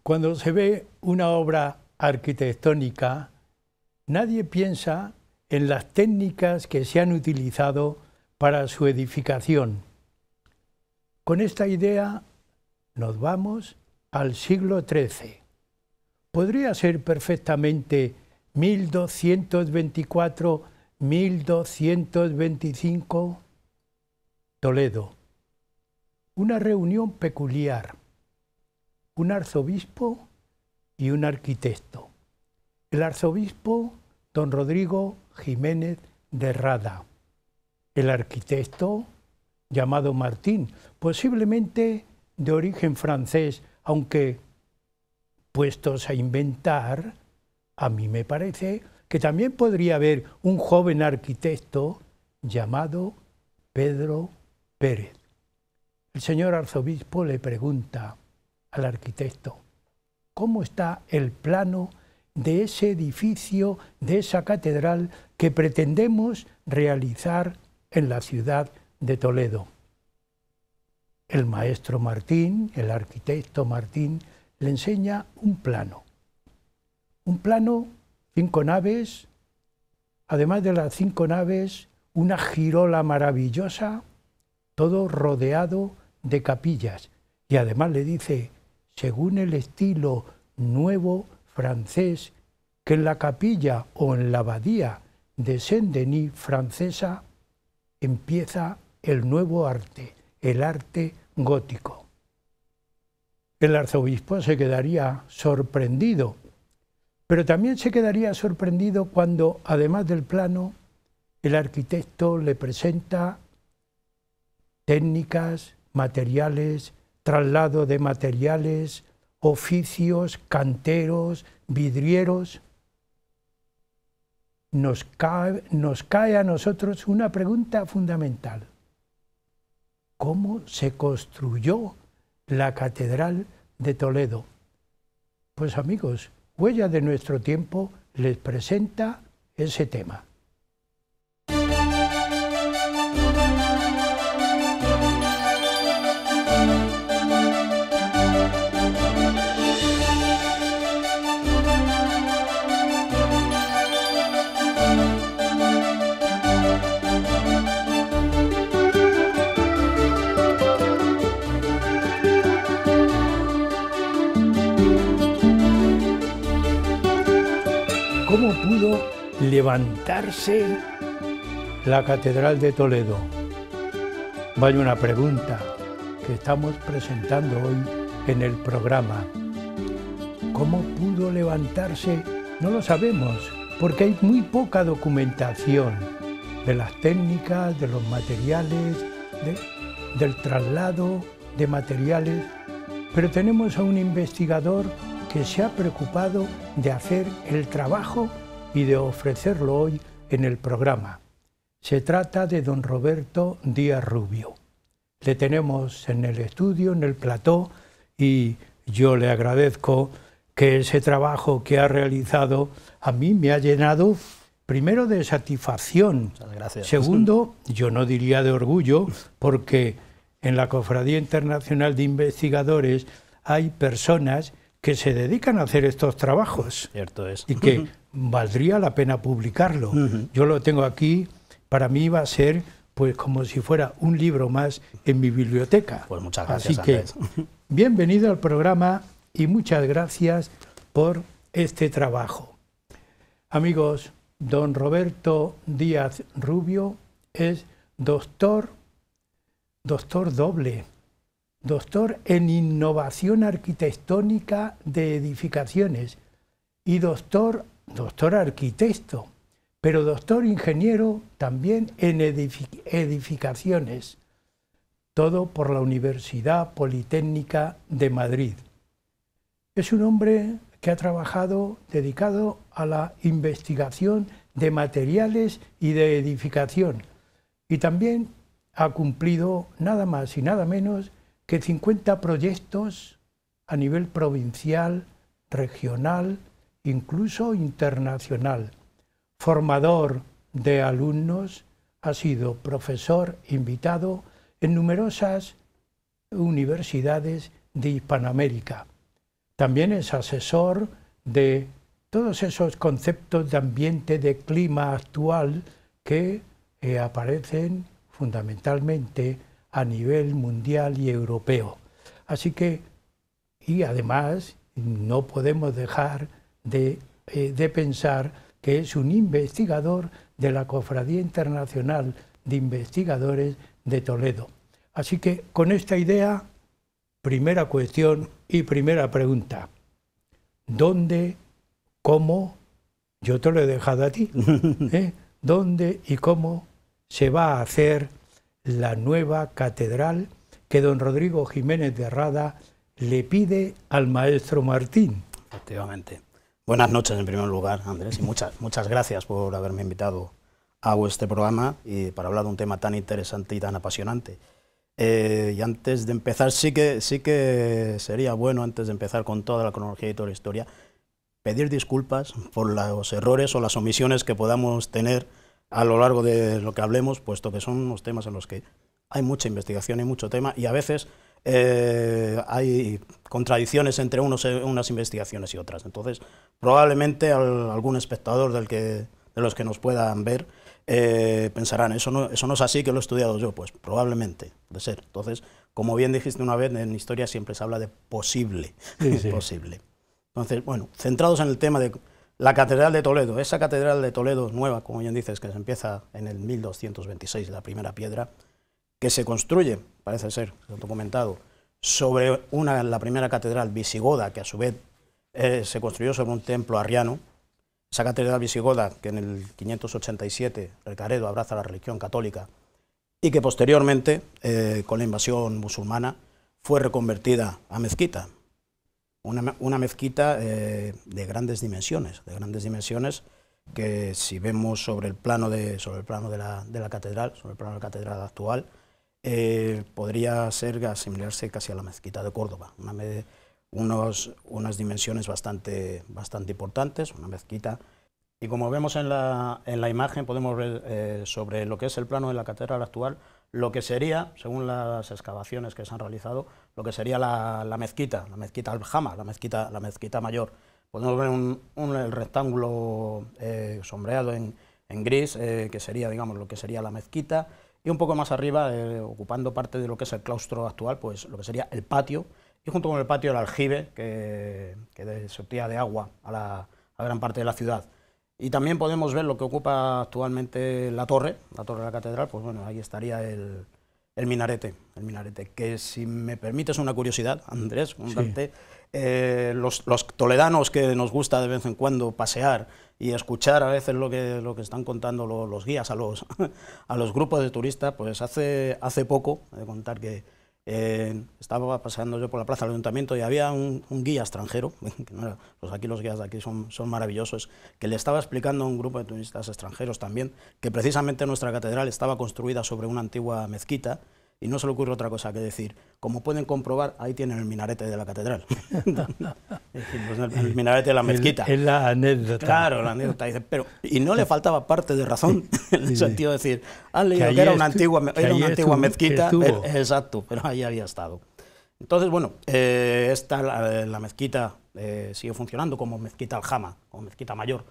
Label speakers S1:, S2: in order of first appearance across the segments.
S1: Cuando se ve una obra arquitectónica, nadie piensa en las técnicas que se han utilizado para su edificación. Con esta idea nos vamos al siglo XIII. Podría ser perfectamente 1224-1225, Toledo. Una reunión peculiar, un arzobispo y un arquitecto. El arzobispo, don Rodrigo Jiménez de Rada. El arquitecto, llamado Martín, posiblemente de origen francés, aunque puestos a inventar, a mí me parece que también podría haber un joven arquitecto llamado Pedro Pérez. El señor arzobispo le pregunta al arquitecto, ¿cómo está el plano de ese edificio, de esa catedral que pretendemos realizar en la ciudad de Toledo? El maestro Martín, el arquitecto Martín, le enseña un plano. Un plano, 5 naves, además de las 5 naves, una girola maravillosa, todo rodeado de capillas. Y además le dice, según el estilo nuevo francés, que en la capilla o en la abadía de Saint-Denis francesa empieza el nuevo arte, el arte gótico. El arzobispo se quedaría sorprendido, pero también se quedaría sorprendido cuando, además del plano, el arquitecto le presenta técnicas, materiales, traslado de materiales, oficios, canteros, vidrieros. Nos cae a nosotros una pregunta fundamental. ¿Cómo se construyó la Catedral de Toledo? Pues amigos, Huella de nuestro tiempo les presenta ese tema. ¿Cómo pudo levantarse la Catedral de Toledo? Vaya una pregunta que estamos presentando hoy en el programa. ¿Cómo pudo levantarse? No lo sabemos, porque hay muy poca documentación de las técnicas, de los materiales, del traslado de materiales, pero tenemos a un investigador que se ha preocupado de hacer el trabajo y de ofrecerlo hoy en el programa. Se trata de don Roberto Díaz Rubio. Le tenemos en el estudio, en el plató, y yo le agradezco que ese trabajo que ha realizado a mí me ha llenado, primero, de satisfacción.
S2: Muchas gracias.
S1: Segundo, yo no diría de orgullo, porque en la Cofradía Internacional de Investigadores hay personas que se dedican a hacer estos trabajos.
S2: Cierto es.
S1: Y que valdría la pena publicarlo. Yo lo tengo aquí, para mí va a ser pues como si fuera un libro más en mi biblioteca.
S2: Pues muchas gracias,
S1: Así que,
S2: Andrés.
S1: bienvenido al programa y muchas gracias por este trabajo. Amigos, don Roberto Díaz Rubio es doctor doble. Doctor en innovación arquitectónica de edificaciones y doctor arquitecto, pero doctor ingeniero también en edificaciones, todo por la Universidad Politécnica de Madrid. Es un hombre que ha trabajado dedicado a la investigación de materiales y de edificación, y también ha cumplido nada más y nada menos que 50 proyectos a nivel provincial, regional, incluso internacional. Formador de alumnos, ha sido profesor invitado en numerosas universidades de Hispanoamérica. también es asesor de todos esos conceptos de ambiente, de clima actual que aparecen fundamentalmente a nivel mundial y europeo. Así que, y además, no podemos dejar de pensar que es un investigador de la Cofradía Internacional de Investigadores de Toledo. Así que, con esta idea, primera cuestión y primera pregunta. ¿Dónde, cómo, yo te lo he dejado a ti, dónde y cómo se va a hacer la nueva catedral que don Rodrigo Jiménez de Rada le pide al maestro Martín?
S2: Efectivamente. Buenas noches en primer lugar, Andrés, y muchas gracias por haberme invitado a este programa y para hablar de un tema tan interesante y tan apasionante. Y antes de empezar, sí que sería bueno, antes de empezar con toda la cronología y toda la historia, pedir disculpas por los errores o las omisiones que podamos tener a lo largo de lo que hablemos, puesto que son unos temas en los que hay mucha investigación y mucho tema, y a veces hay contradicciones entre unas investigaciones y otras. Entonces, probablemente algún espectador de los que nos puedan ver pensarán, eso no es así, que lo he estudiado yo. Pues probablemente, puede ser. Entonces, como bien dijiste una vez, en historia siempre se habla de posible. Sí. Posible. Entonces, bueno, centrados en el tema de la Catedral de Toledo, esa Catedral de Toledo nueva, como bien dices, que se empieza en el 1226, la primera piedra, que se construye, parece ser, documentado, sobre la primera catedral visigoda, que a su vez se construyó sobre un templo arriano. Esa catedral visigoda, que en el 587 Recaredo abraza la religión católica y que posteriormente, con la invasión musulmana, fue reconvertida a mezquita. Una mezquita de grandes dimensiones, que si vemos sobre el plano de la catedral, sobre el plano de la catedral actual, podría asimilarse casi a la mezquita de Córdoba, unas dimensiones bastante importantes, una mezquita. Y como vemos en la imagen, podemos ver sobre lo que es el plano de la catedral actual, lo que sería, según las excavaciones que se han realizado, lo que sería la mezquita al-Jama, la mezquita mayor. Podemos ver el rectángulo sombreado en gris, que sería, digamos, lo que sería la mezquita, y un poco más arriba, ocupando parte de lo que es el claustro actual, pues lo que sería el patio, y junto con el patio el aljibe que surtía de agua a gran parte de la ciudad. Y también podemos ver lo que ocupa actualmente la torre de la catedral. Pues bueno, ahí estaría el minarete, que, si me permites una curiosidad, Andrés, contarte, los toledanos que nos gusta de vez en cuando pasear y escuchar a veces lo que están contando los guías a los grupos de turistas, pues hace poco, he de contar que estaba paseando yo por la plaza del ayuntamiento y había un guía extranjero, que no era, pues los guías de aquí son maravillosos, que le estaba explicando a un grupo de turistas extranjeros también que precisamente nuestra catedral estaba construida sobre una antigua mezquita, y no se le ocurre otra cosa que decir, como pueden comprobar, ahí tienen el minarete de la catedral. Pues el minarete de la mezquita.
S1: Es la anécdota.
S2: Claro, la anécdota. Dice, y no le faltaba parte de razón, en el sentido de decir, han leído que era una antigua mezquita, exacto, pero ahí había estado. Entonces, bueno, la mezquita sigue funcionando como mezquita al-Jama, como mezquita mayor,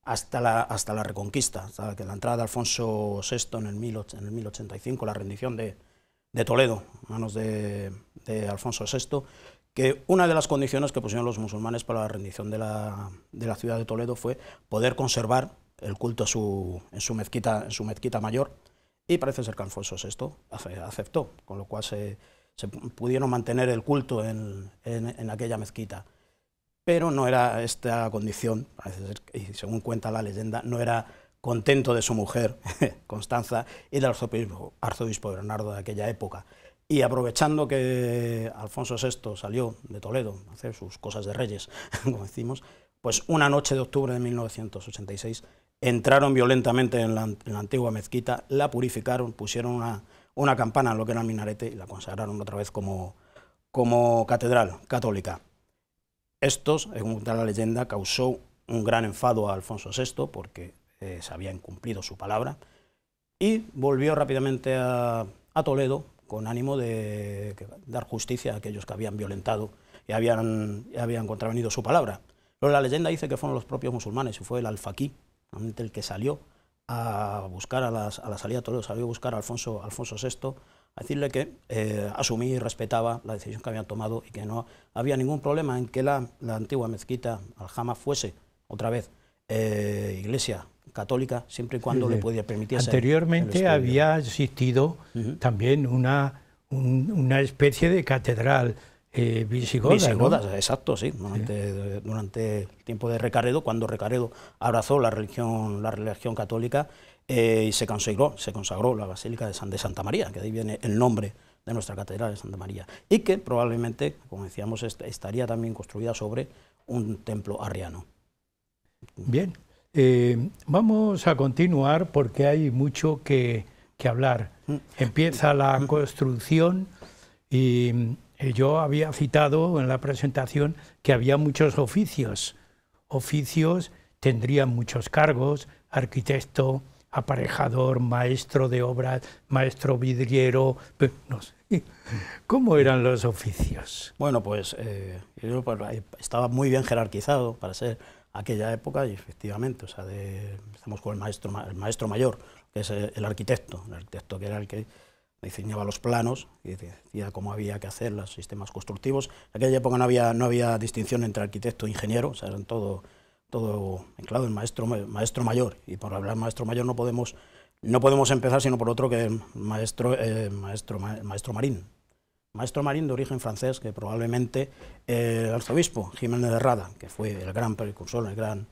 S2: hasta la Reconquista, hasta que la entrada de Alfonso VI en el 1085, la rendición de Toledo, a manos de Alfonso VI, que una de las condiciones que pusieron los musulmanes para la rendición de la ciudad de Toledo fue poder conservar el culto en su mezquita mayor, y parece ser que Alfonso VI aceptó, con lo cual se pudieron mantener el culto en aquella mezquita. Pero no era esta condición, parece ser, y según cuenta la leyenda, no era contento de su mujer, Constanza, y del arzobispo Bernardo de aquella época. Y aprovechando que Alfonso VI salió de Toledo a hacer sus cosas de reyes, como decimos, pues una noche de octubre de 1986 entraron violentamente en la antigua mezquita, la purificaron, pusieron una campana en lo que era el minarete y la consagraron otra vez como catedral católica. Esto, según cuenta la leyenda, causó un gran enfado a Alfonso VI porque se había incumplido su palabra, y volvió rápidamente a Toledo con ánimo de dar justicia a aquellos que habían violentado habían contravenido su palabra. Pero la leyenda dice que fueron los propios musulmanes, y fue el alfaquí, realmente el que salió a buscar a la salida de Toledo, salió a buscar a Alfonso VI, a decirle que asumía y respetaba la decisión que habían tomado y que no había ningún problema en que la antigua mezquita Aljama fuese otra vez iglesia católica, siempre y cuando le pudiera permitir.
S1: Anteriormente había existido también una especie de catedral visigoda, ¿no?
S2: Exacto, sí. Durante el tiempo de Recaredo, cuando Recaredo abrazó la religión católica, y se consagró la Basílica de Santa María, que de ahí viene el nombre de nuestra catedral de Santa María, y que probablemente, como decíamos, estaría también construida sobre un templo arriano.
S1: Bien, vamos a continuar porque hay mucho que hablar. Empieza la construcción y yo había citado en la presentación que había muchos oficios. Oficios tendrían muchos cargos: arquitecto, aparejador, maestro de obras, maestro vidriero, no sé. ¿Cómo eran los oficios?
S2: Bueno, pues estaba muy bien jerarquizado para ser aquella época, y efectivamente, o sea, empezamos con el maestro mayor, que es el arquitecto que era el que diseñaba los planos y decía cómo había que hacer los sistemas constructivos. En aquella época no había distinción entre arquitecto e ingeniero, o sea, eran todo mezclado, el maestro mayor, y por hablar maestro mayor no podemos empezar sino por otro, que el maestro Marín. Maestro Marín, de origen francés, que probablemente el arzobispo Jiménez de Rada, que fue el gran precursor, el gran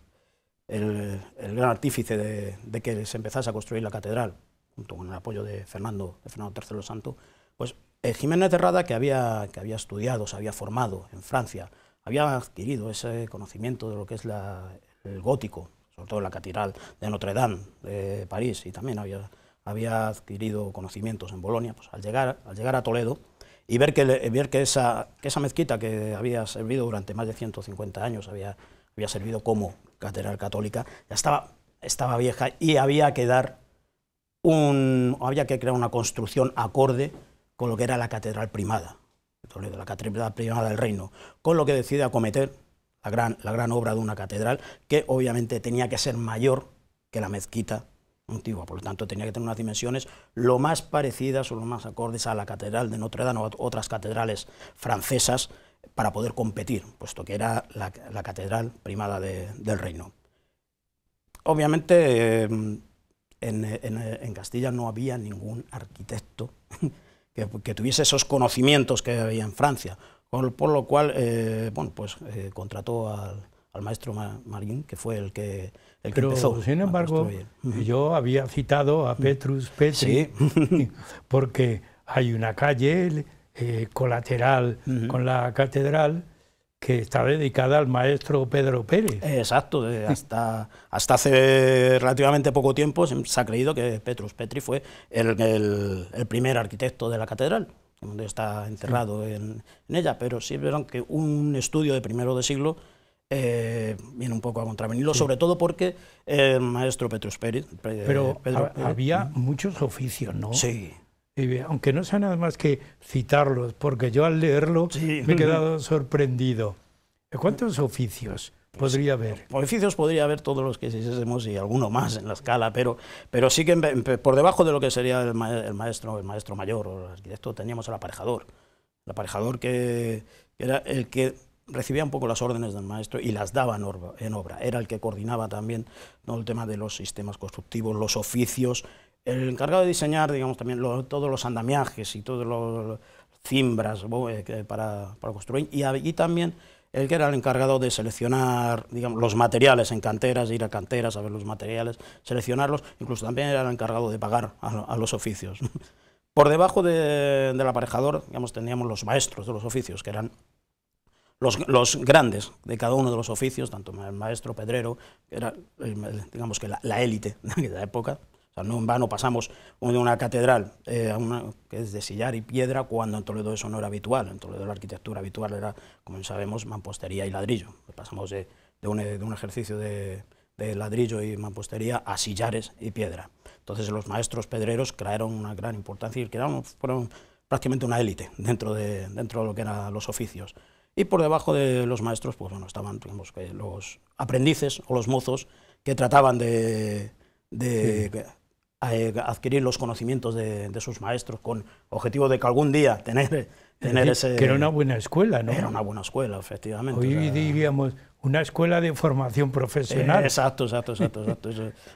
S2: artífice de que se empezase a construir la catedral, junto con el apoyo de Fernando III el Santo, pues Jiménez de Rada, que había estudiado, se había formado en Francia, había adquirido ese conocimiento de lo que es el gótico, sobre todo la catedral de Notre Dame de París, y también había adquirido conocimientos en Bolonia. Pues al llegar a Toledo y ver que esa mezquita, que había servido durante más de 150 años, había servido como catedral católica, ya estaba vieja, y había que crear una construcción acorde con lo que era la catedral primada de Toledo, la catedral primada del reino, con lo que decide acometer la gran obra de una catedral, que obviamente tenía que ser mayor que la mezquita antigua, por lo tanto tenía que tener unas dimensiones lo más parecidas o lo más acordes a la catedral de Notre Dame o a otras catedrales francesas, para poder competir, puesto que era la catedral primada del reino. Obviamente en Castilla no había ningún arquitecto que tuviese esos conocimientos que había en Francia, por lo cual contrató al maestro Marín, que fue el que empezó.
S1: Sin embargo, yo había citado a Petrus Petri, sí, porque hay una calle colateral con la catedral que está dedicada al maestro Pedro Pérez.
S2: Exacto, hasta hace relativamente poco tiempo se ha creído que Petrus Petri fue el primer arquitecto de la catedral, donde está enterrado en ella, pero sí verán que un estudio de primero de siglo viene un poco a contravenirlo, sí, sobre todo porque el maestro Petrus Pérez...
S1: había muchos oficios, ¿no?
S2: Sí.
S1: Aunque no sea nada más que citarlos, porque yo al leerlo sí, me he quedado sorprendido. ¿Cuántos oficios podría haber?
S2: Oficios podría haber todos los que quisiésemos, y alguno más en la escala, pero sí que por debajo de lo que sería el maestro mayor o el arquitecto teníamos el aparejador que era el que recibía un poco las órdenes del maestro y las daba en obra. Era el que coordinaba también todo el tema de los sistemas constructivos, los oficios, el encargado de diseñar, digamos, también todos los andamiajes y todos los cimbras para construir, y también el que era el encargado de seleccionar, digamos, los materiales en canteras, ir a canteras a ver los materiales, seleccionarlos, incluso también era el encargado de pagar a los oficios. Por debajo del aparejador, digamos, teníamos los maestros de los oficios, que eran los grandes de cada uno de los oficios, tanto el maestro pedrero, que era, digamos, que la élite de aquella época. O sea, no en vano pasamos de una catedral a una que es de sillar y piedra, cuando en Toledo eso no era habitual. En Toledo la arquitectura habitual era, como sabemos, mampostería y ladrillo. Pasamos de un ejercicio de ladrillo y mampostería a sillares y piedra. Entonces los maestros pedreros crearon una gran importancia y fueron prácticamente una élite dentro de lo que eran los oficios. y por debajo de los maestros, pues bueno, estaban, digamos, que los aprendices o los mozos que trataban de adquirir los conocimientos de sus maestros con objetivo de que algún día tener ese...
S1: Que era una buena escuela, ¿no?
S2: Era una buena escuela, efectivamente.
S1: Hoy diríamos una escuela de formación profesional.
S2: Exacto.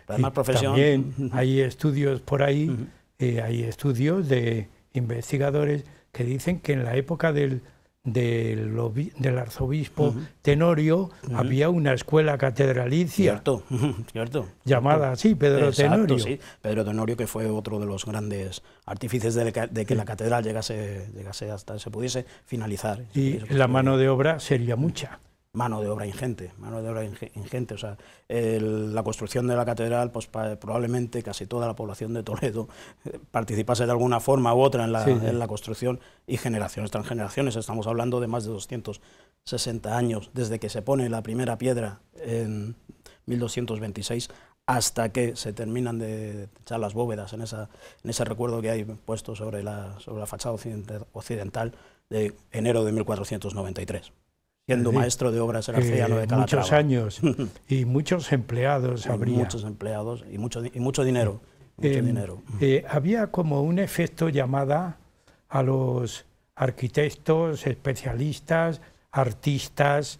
S2: Además, profesión...
S1: También hay estudios por ahí, hay estudios de investigadores que dicen que en la época del arzobispo Tenorio había una escuela catedralicia.
S2: Cierto.
S1: Llamada así, Pedro Tenorio.
S2: Sí, Pedro Tenorio, que fue otro de los grandes artífices de que la catedral llegase hasta se pudiese finalizar.
S1: Y la mano de obra sería mucha.
S2: Mano de obra ingente, o sea, la construcción de la catedral, pues probablemente casi toda la población de Toledo participase de alguna forma u otra en la construcción, y generaciones tras generaciones, estamos hablando de más de 260 años, desde que se pone la primera piedra en 1226 hasta que se terminan de echar las bóvedas en ese recuerdo que hay puesto sobre la fachada occidental de enero de 1493. Siendo maestro de obras el arcediano de Calatrava.
S1: Muchos años y muchos empleados habría.
S2: Muchos empleados y mucho dinero.
S1: Había como un efecto llamada a los arquitectos, especialistas, artistas,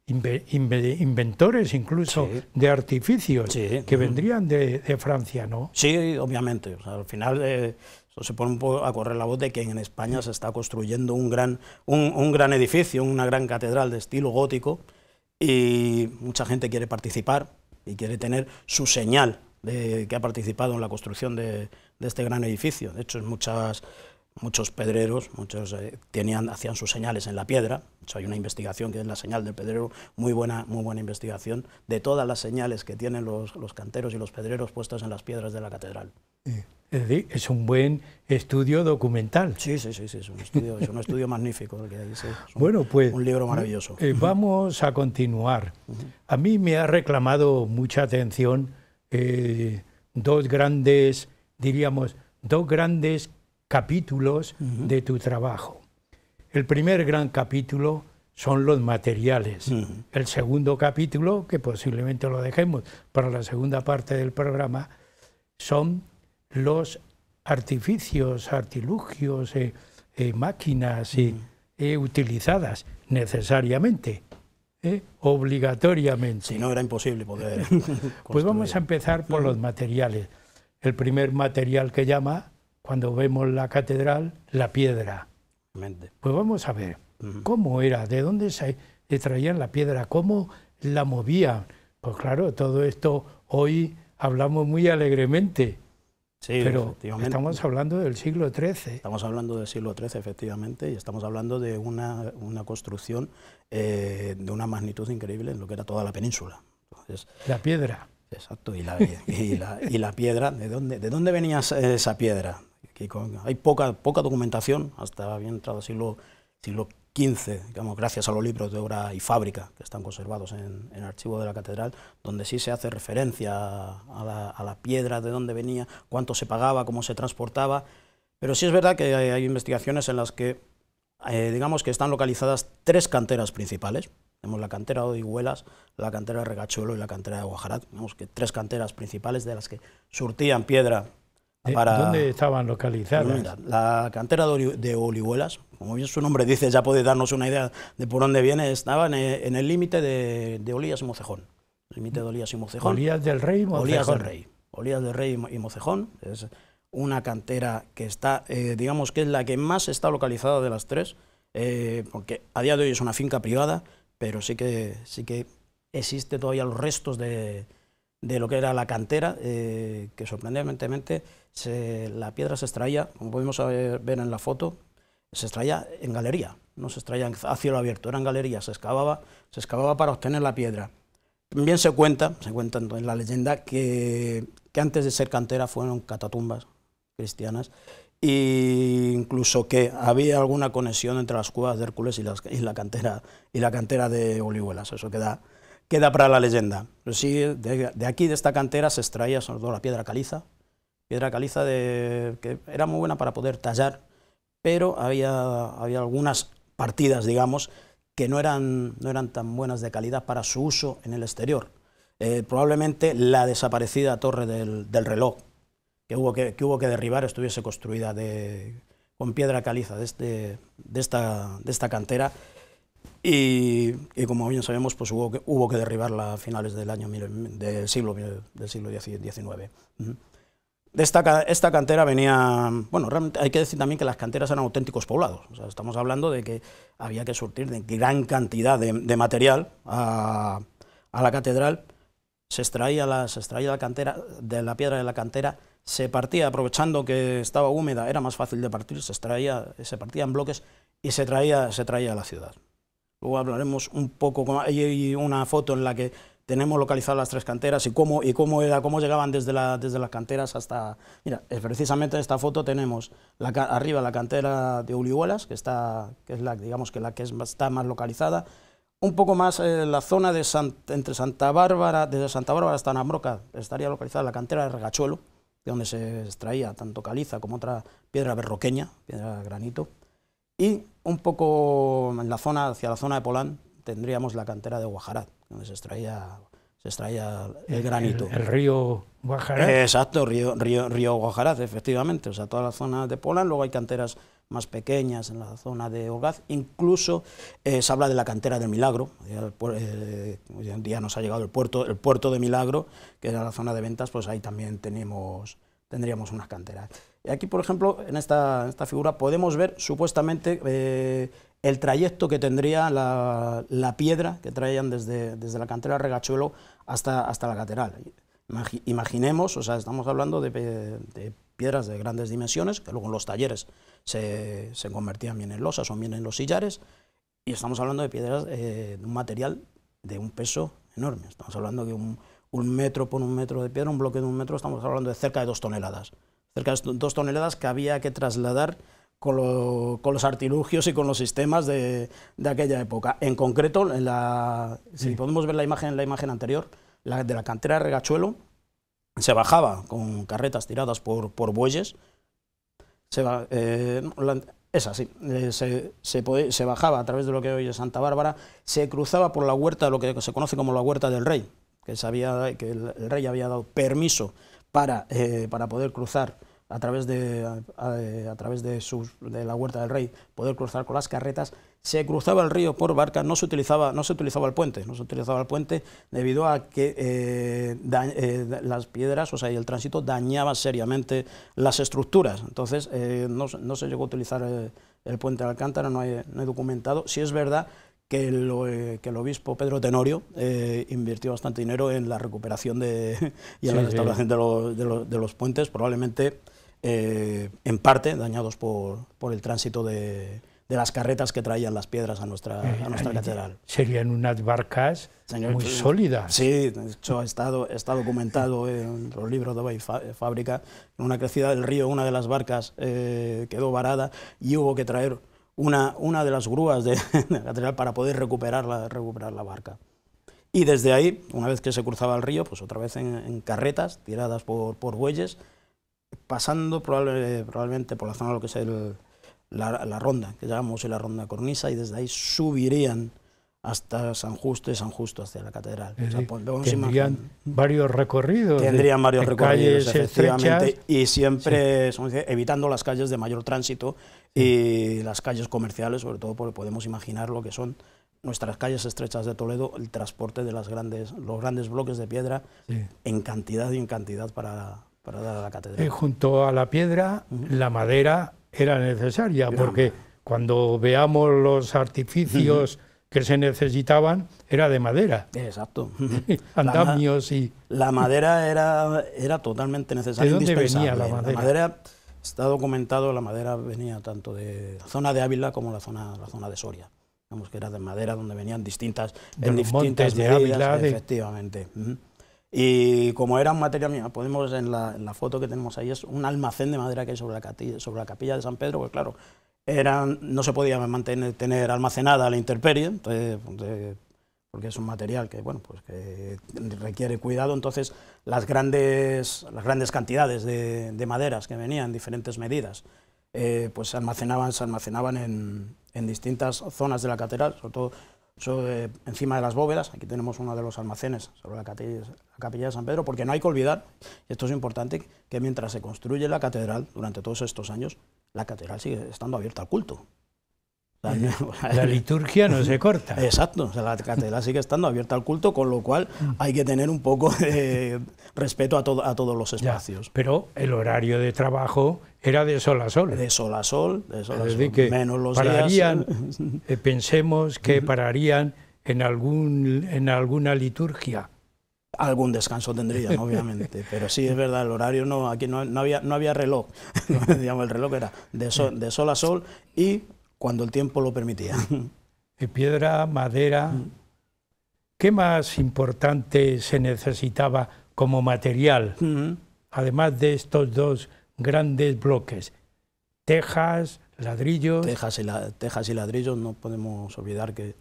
S1: inventores incluso de artificios que vendrían de Francia, ¿no?
S2: Sí, obviamente. O sea, al final... se pone un poco a correr la voz de que en España se está construyendo un gran edificio, una gran catedral de estilo gótico, y mucha gente quiere participar y quiere tener su señal de que ha participado en la construcción de este gran edificio. De hecho, muchos pedreros, hacían sus señales en la piedra. De hecho, hay una investigación que es la señal del pedrero, muy buena investigación de todas las señales que tienen los canteros y los pedreros puestas en las piedras de la catedral.
S1: Es decir, es un buen estudio documental.
S2: Sí, es un estudio magnífico. Un libro maravilloso.
S1: Vamos a continuar. A mí me ha reclamado mucha atención dos grandes capítulos de tu trabajo. El primer gran capítulo son los materiales. El segundo capítulo, que posiblemente lo dejemos para la segunda parte del programa, son los artificios, artilugios, máquinas utilizadas necesariamente, obligatoriamente.
S2: Si no, era imposible poder
S1: Pues vamos a empezar por los materiales. El primer material que llama, cuando vemos la catedral, la piedra. Pues vamos a ver cómo era, de dónde se traían la piedra, cómo la movían. Pues claro, todo esto hoy hablamos muy alegremente. Sí, pero estamos hablando del siglo XIII.
S2: Estamos hablando del siglo XIII, efectivamente, y estamos hablando de una construcción de una magnitud increíble en lo que era toda la península. Entonces,
S1: la piedra.
S2: Exacto, y la piedra, ¿de dónde venía esa piedra? Hay poca documentación, hasta bien entrado siglo XV, digamos, gracias a los libros de obra y fábrica que están conservados en el archivo de la catedral, donde sí se hace referencia a la piedra, de dónde venía, cuánto se pagaba, cómo se transportaba, pero sí es verdad que hay investigaciones en las que, digamos, que están localizadas tres canteras principales. Tenemos la cantera de Orihuelas, la cantera de Regachuelo y la cantera de Guajarat. Digamos que tres canteras principales de las que surtían piedra.
S1: ¿Dónde estaban localizadas?
S2: Mira, la cantera de Orihuelas, como bien su nombre dice, ya puede darnos una idea de por dónde viene, estaba en el límite de Olías y Mocejón. El límite de Olías y Mocejón.
S1: Olías del Rey y Mocejón.
S2: Olías del Rey y Mocejón. Es una cantera que está, digamos que es la que más está localizada de las tres, porque a día de hoy es una finca privada, pero sí que existe todavía los restos de lo que era la cantera, que sorprendentemente la piedra se extraía, como podemos ver en la foto, se extraía en galería, no se extraía a cielo abierto, era en galería, se excavaba para obtener la piedra. También se cuenta en la leyenda que antes de ser cantera fueron catatumbas cristianas, e incluso que había alguna conexión entre las cuevas de Hércules y la cantera de Orihuelas. Eso queda para la leyenda. Pero sí, de aquí, de esta cantera, se extraía sobre todo la piedra caliza que era muy buena para poder tallar, pero había algunas partidas, digamos, que no eran tan buenas de calidad para su uso en el exterior. Probablemente la desaparecida torre del reloj, que hubo que derribar, estuviese construida con piedra caliza de esta cantera, y como bien sabemos, pues hubo que derribarla a finales del siglo XIX. Esta cantera venía, bueno, realmente hay que decir también que las canteras eran auténticos poblados. O sea, estamos hablando de que había que surtir de gran cantidad de material a la catedral. Se extraía la cantera, de la piedra de la cantera, se partía, aprovechando que estaba húmeda, era más fácil de partir, se partía en bloques y se traía a la ciudad. Luego hablaremos un poco, hay una foto en la que tenemos localizadas las 3 canteras y cómo llegaban desde las canteras hasta... Mira, precisamente en esta foto tenemos arriba la cantera de Olihuelas, que es la que está más localizada. Un poco más la zona entre Santa Bárbara, desde Santa Bárbara hasta Nambroca, estaría localizada la cantera de Regachuelo, de donde se extraía tanto caliza como otra piedra berroqueña, piedra granito. Y un poco hacia la zona de Polán tendríamos la cantera de Guajarat, donde se extraía el granito.
S1: El río Guajarat.
S2: Exacto, río Guajarat, efectivamente. O sea, toda la zona de Polán. Luego hay canteras más pequeñas en la zona de Orgaz. Incluso se habla de la cantera del Milagro. Hoy en día nos ha llegado el puerto de Milagro, que era la zona de ventas, pues ahí también tendríamos unas canteras. Y aquí, por ejemplo, en esta figura podemos ver supuestamente el trayecto que tendría la piedra que traían desde la cantera de Regachuelo hasta la catedral. Imaginemos, o sea, estamos hablando de piedras de grandes dimensiones, que luego en los talleres se convertían bien en losas o bien en los sillares, y estamos hablando de piedras de un material de un peso enorme. Estamos hablando de un metro por un metro de piedra, un bloque de un metro, estamos hablando de cerca de 2 toneladas. Cerca de 2 toneladas que había que trasladar con los artilugios y con los sistemas de aquella época. En concreto, si podemos ver la imagen anterior, de la cantera de Regachuelo, se bajaba con carretas tiradas por bueyes, es así, se bajaba a través de lo que hoy es Santa Bárbara, se cruzaba por la huerta, lo que se conoce como la Huerta del Rey, que el rey había dado permiso para poder cruzar a través de la Huerta del Rey, poder cruzar con las carretas. Se cruzaba el río por barca, no se utilizaba el puente debido a que las piedras, o sea, y el tránsito dañaba seriamente las estructuras. Entonces no se llegó a utilizar el puente de Alcántara, no hay documentado. Sí es verdad que el obispo Pedro Tenorio invirtió bastante dinero en la recuperación y en la restauración de los puentes, probablemente en parte dañados por el tránsito de las carretas que traían las piedras a nuestra catedral.
S1: Serían unas barcas muy sólidas.
S2: Sí, de hecho está documentado en los libros de Bay Fábrica. En una crecida del río, una de las barcas quedó varada y hubo que traer una de las grúas de la catedral para poder recuperar la barca. Y desde ahí, una vez que se cruzaba el río, pues otra vez en carretas tiradas por bueyes, pasando probablemente por la zona de lo que es la ronda, que llamamos la ronda cornisa, y desde ahí subirían hasta San Justo y San Justo hacia la catedral. O sea,
S1: tendrían varios recorridos.
S2: Tendrían varios recorridos, efectivamente,
S1: estrechas.
S2: Y siempre evitando las calles de mayor tránsito y las calles comerciales, sobre todo porque podemos imaginar lo que son nuestras calles estrechas de Toledo, el transporte de los grandes bloques de piedra en cantidad y en cantidad para dar a la catedral.
S1: Junto a la piedra, la madera era necesaria, porque cuando veamos los artificios que se necesitaban, era de madera.
S2: Exacto.
S1: Andamios
S2: La madera era totalmente necesaria.
S1: ¿De dónde
S2: indispensable.
S1: venía la madera?
S2: Está documentado, la madera venía tanto de la zona de Ávila como la zona de Soria. Digamos que era de madera donde venían distintas
S1: montes de
S2: medidas,
S1: Ávila.
S2: Efectivamente. Y como era un material, podemos en la foto que tenemos ahí, es un almacén de madera que hay sobre la capilla de San Pedro, porque claro, no se podía tener almacenada a la intemperie, porque es un material que, bueno, pues que requiere cuidado. Entonces las grandes cantidades de maderas que venían en diferentes medidas pues se almacenaban en distintas zonas de la catedral, sobre todo encima de las bóvedas. Aquí tenemos uno de los almacenes sobre la capilla de San Pedro, porque no hay que olvidar, y esto es importante, que mientras se construye la catedral, durante todos estos años, la catedral sigue estando abierta al culto.
S1: La liturgia no se corta.
S2: Exacto, o sea, la catedral sigue estando abierta al culto, con lo cual hay que tener un poco de respeto a todos los espacios.
S1: Ya, pero el horario de trabajo era de sol a sol.
S2: De sol a sol,
S1: menos los días. Pensemos que pararían en alguna liturgia.
S2: Algún descanso tendrían, obviamente, pero sí es verdad, el horario no, aquí no había reloj, digamos, el reloj era de sol a sol y cuando el tiempo lo permitía.
S1: Piedra, madera. ¿Qué más importante se necesitaba como material, además de estos dos grandes bloques? Tejas, ladrillos.
S2: Tejas y ladrillos, no podemos olvidar que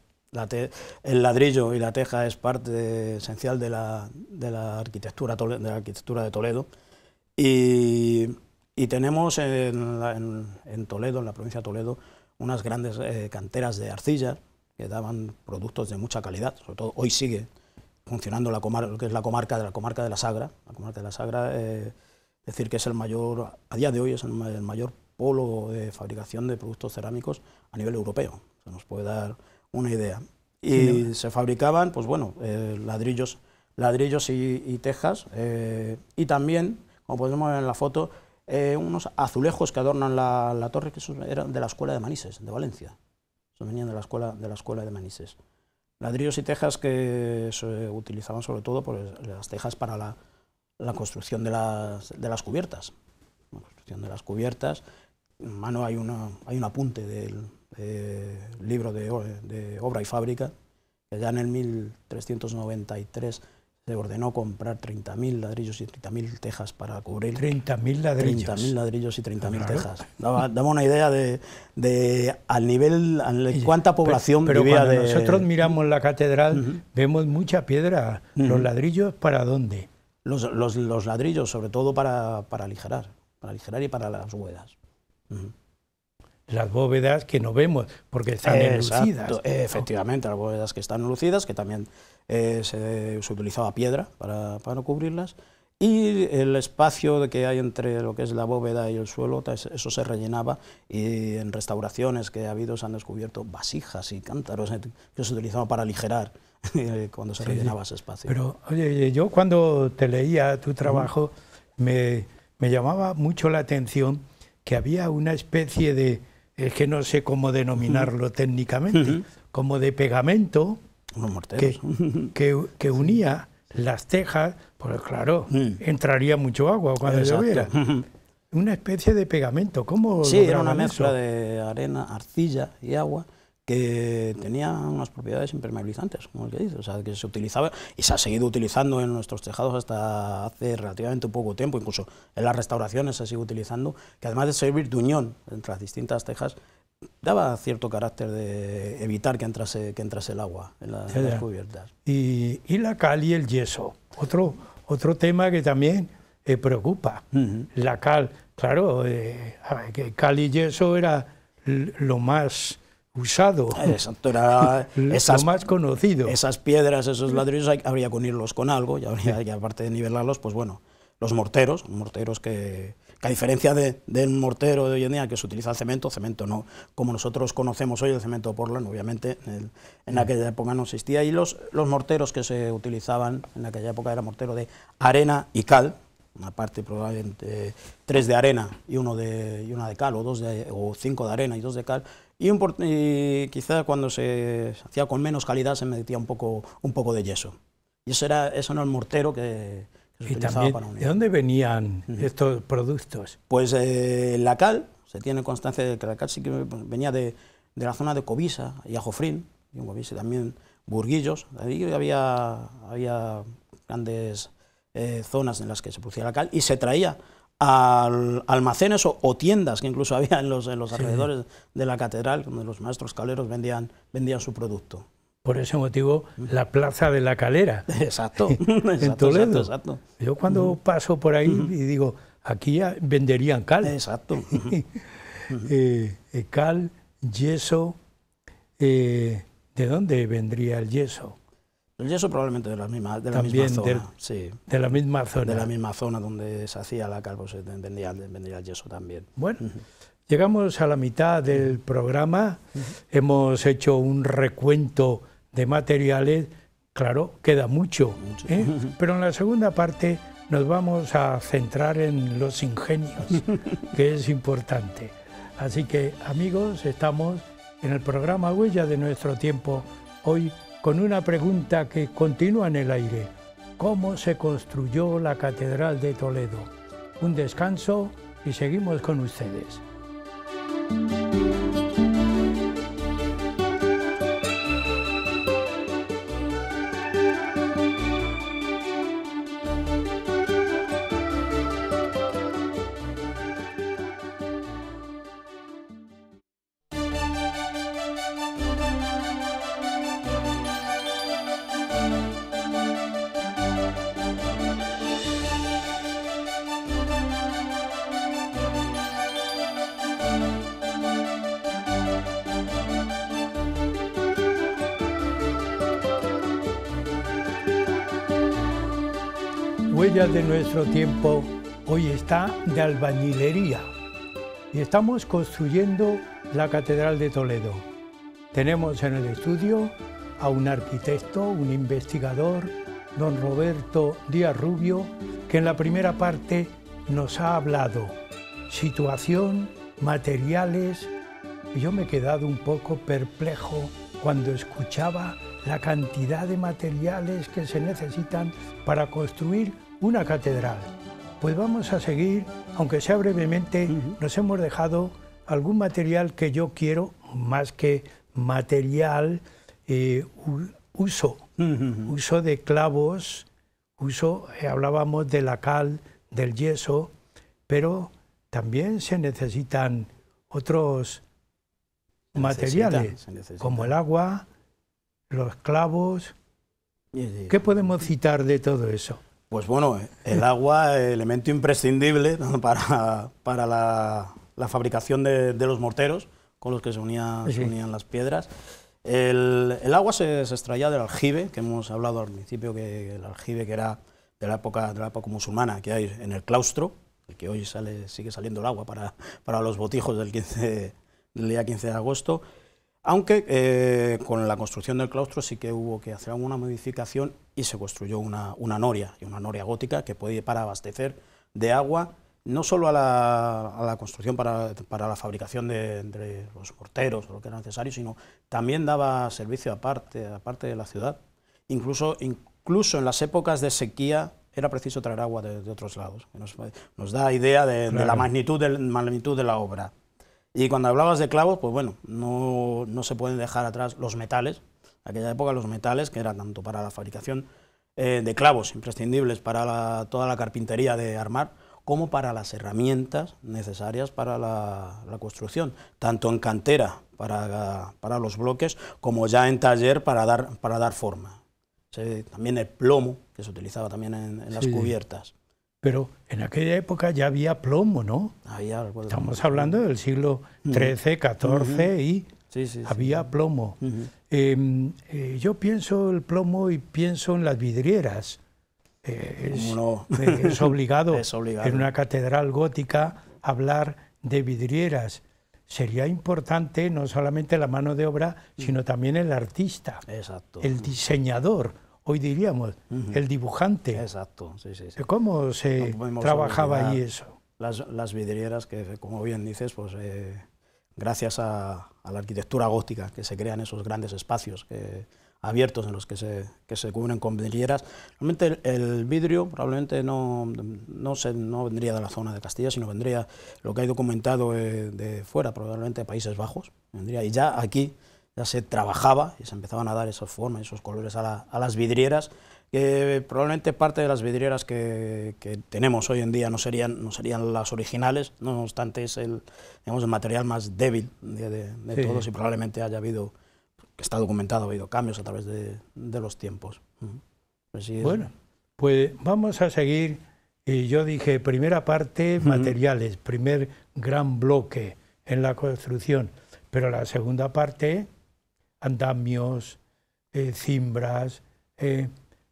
S2: el ladrillo y la teja es parte esencial de la arquitectura de Toledo. Y tenemos en Toledo, en la provincia de Toledo, unas grandes canteras de arcilla que daban productos de mucha calidad. Sobre todo hoy sigue funcionando lo que es la comarca de la Sagra. La comarca de la Sagra, decir que es el mayor, a día de hoy es el mayor polo de fabricación de productos cerámicos a nivel europeo. Se nos puede dar una idea. Y se fabricaban, pues bueno, ladrillos y tejas, y también, como podemos ver en la foto, unos azulejos que adornan la torre, que eran de la Escuela de Manises, de Valencia. Eso venían de la escuela de Manises. Ladrillos y tejas que se utilizaban sobre todo, pues, las tejas para la construcción de las cubiertas. La construcción de las cubiertas, en mano hay un apunte del libro de obra y fábrica, que ya en el 1393 se ordenó comprar 30.000 ladrillos y 30.000 tejas para cubrir.
S1: 30.000 ladrillos.
S2: 30.000 ladrillos y 30.000 tejas. Daba una idea de al nivel, cuánta población vivía
S1: cuando nosotros miramos la catedral, vemos mucha piedra. ¿Los ladrillos para dónde?
S2: Los ladrillos, sobre todo para aligerar y para las bóvedas.
S1: Las bóvedas que no vemos, porque están enlucidas.
S2: Efectivamente, las bóvedas que están enlucidas, que también se utilizaba piedra para cubrirlas, y el espacio que hay entre lo que es la bóveda y el suelo, eso se rellenaba, y en restauraciones que ha habido se han descubierto vasijas y cántaros que se utilizaban para aligerar cuando se rellenaba ese espacio.
S1: Pero, oye, yo cuando te leía tu trabajo, me llamaba mucho la atención que había una especie de, es que no sé cómo denominarlo técnicamente, como de pegamento que unía las tejas, porque claro, entraría mucho agua cuando lloviera. Una especie de pegamento, ¿cómo?
S2: Sí, era una mezcla de arena, arcilla y agua que tenía unas propiedades impermeabilizantes, como el que dice, o sea, que se utilizaba y se ha seguido utilizando en nuestros tejados hasta hace relativamente poco tiempo, incluso en las restauraciones se sigue utilizando, que además de servir de unión entre las distintas tejas, daba cierto carácter de evitar que entrase el agua en las cubiertas.
S1: Y la cal y el yeso, otro tema que también preocupa. La cal, claro, que cal y yeso era lo más usado,
S2: exacto, era
S1: lo más conocido.
S2: Esas piedras, esos ladrillos, habría que unirlos con algo, y habría que, aparte de nivelarlos, pues bueno, los morteros que a diferencia del mortero de hoy en día, que se utiliza el cemento no, como nosotros conocemos hoy el cemento Portland, obviamente en aquella época no existía, y los morteros que se utilizaban en aquella época era mortero de arena y cal, una parte probablemente 3 de arena y una de cal, o 5 de arena y 2 de cal, y quizá cuando se hacía con menos calidad se metía un poco de yeso. Y eso era el mortero que se utilizaba
S1: también,
S2: para unir.
S1: ¿de dónde venían estos productos?
S2: Pues la cal, se tiene constancia de que la cal sí que venía de la zona de Covisa y Ajofrín, y también Burguillos. Ahí había grandes zonas en las que se producía la cal y se traía a almacenes o tiendas que incluso había en los alrededores de la catedral, donde los maestros caleros vendían su producto.
S1: Por ese motivo, la Plaza de la Calera.
S2: Exacto.
S1: En Toledo.
S2: Exacto.
S1: Yo cuando paso por ahí y digo, aquí ya venderían cal.
S2: Exacto.
S1: cal, yeso. ¿De dónde vendría el yeso?
S2: El yeso probablemente de la misma zona. Sí.
S1: De la misma zona.
S2: De la misma zona donde se hacía la cal, pues vendría el yeso también.
S1: Bueno, llegamos a la mitad del programa. Hemos hecho un recuento de materiales. Claro, queda mucho. Pero en la segunda parte nos vamos a centrar en los ingenios, que es importante. Así que, amigos, estamos en el programa Huella de nuestro tiempo, hoy con una pregunta que continúa en el aire. ¿Cómo se construyó la Catedral de Toledo? Un descanso y seguimos con ustedes. Huella de nuestro tiempo hoy está de albañilería y estamos construyendo la Catedral de Toledo. Tenemos en el estudio a un arquitecto, un investigador, don Roberto Díaz Rubio, que en la primera parte nos ha hablado situación, materiales, y yo me he quedado un poco perplejo cuando escuchaba la cantidad de materiales que se necesitan para construir una catedral. Pues vamos a seguir, aunque sea brevemente, nos hemos dejado algún material que yo quiero, más que material, uso de clavos, hablábamos de la cal, del yeso, pero también se necesitan otros materiales, como el agua, los clavos. ¿Qué podemos citar de todo eso?
S2: Pues bueno, el agua, elemento imprescindible, ¿no?, para la fabricación de los morteros con los que se unían las piedras. El agua se extraía del aljibe, que hemos hablado al principio, que el aljibe que era de la época musulmana, que hay en el claustro, el que hoy sigue saliendo el agua para los botijos del día 15 de agosto, aunque con la construcción del claustro sí que hubo que hacer alguna modificación y se construyó una noria gótica que podía para abastecer de agua no solo a la construcción para la fabricación de los morteros o lo que era necesario, sino también daba servicio aparte de la ciudad. Incluso en las épocas de sequía era preciso traer agua de otros lados. Nos da idea de la magnitud de la obra. Y cuando hablabas de clavos, pues bueno, no se pueden dejar atrás los metales. En aquella época los metales, que eran tanto para la fabricación de clavos imprescindibles para toda la carpintería de armar, como para las herramientas necesarias para la construcción, tanto en cantera para los bloques, como ya en taller para dar forma. También el plomo, que se utilizaba también en las cubiertas.
S1: Pero en aquella época ya había plomo, ¿no? Estamos hablando del siglo XIII, XIV y había plomo. Yo pienso el plomo y pienso en las vidrieras. Es obligado en una catedral gótica hablar de vidrieras. Sería importante no solamente la mano de obra, sino también el artista, el diseñador. Hoy diríamos, el dibujante.
S2: Exacto,
S1: ¿Cómo se trabajaba ahí eso?
S2: Las vidrieras que, como bien dices, pues gracias a la arquitectura gótica, que se crean esos grandes espacios abiertos en los que se cubren con vidrieras. Realmente el vidrio probablemente no vendría de la zona de Castilla, sino vendría, lo que hay documentado, de fuera, probablemente de Países Bajos. Y ya aquí ya se trabajaba y se empezaban a dar esas formas, esos colores a las vidrieras, que probablemente parte de las vidrieras que tenemos hoy en día no serían las originales, no obstante es el material más débil de todos, y probablemente haya habido, que está documentado, ha habido cambios a través de los tiempos.
S1: Bueno, pues vamos a seguir. Yo dije, primera parte, materiales, primer gran bloque, en la construcción. Pero la segunda parte, andamios, cimbras,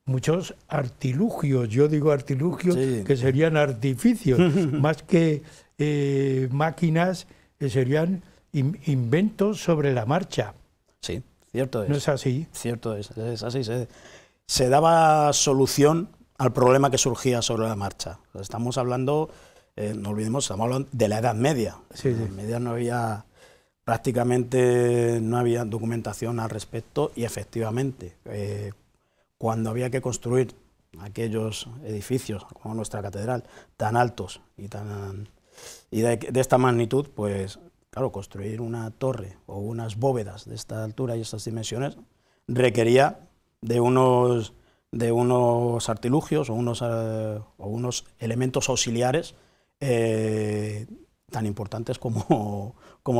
S1: muchos artilugios, yo digo artilugios, sí, que serían artificios, más que máquinas, serían inventos sobre la marcha.
S2: Sí, cierto es.
S1: ¿No es así?
S2: Cierto es así. Se daba solución al problema que surgía sobre la marcha. Estamos hablando, no olvidemos, estamos hablando de la Edad Media.
S1: Sí,
S2: en la Edad Media no había, prácticamente no había documentación al respecto y efectivamente, cuando había que construir aquellos edificios como nuestra catedral, tan altos y de esta magnitud, pues claro, construir una torre o unas bóvedas de esta altura y estas dimensiones requería de unos artilugios o unos elementos auxiliares tan importantes como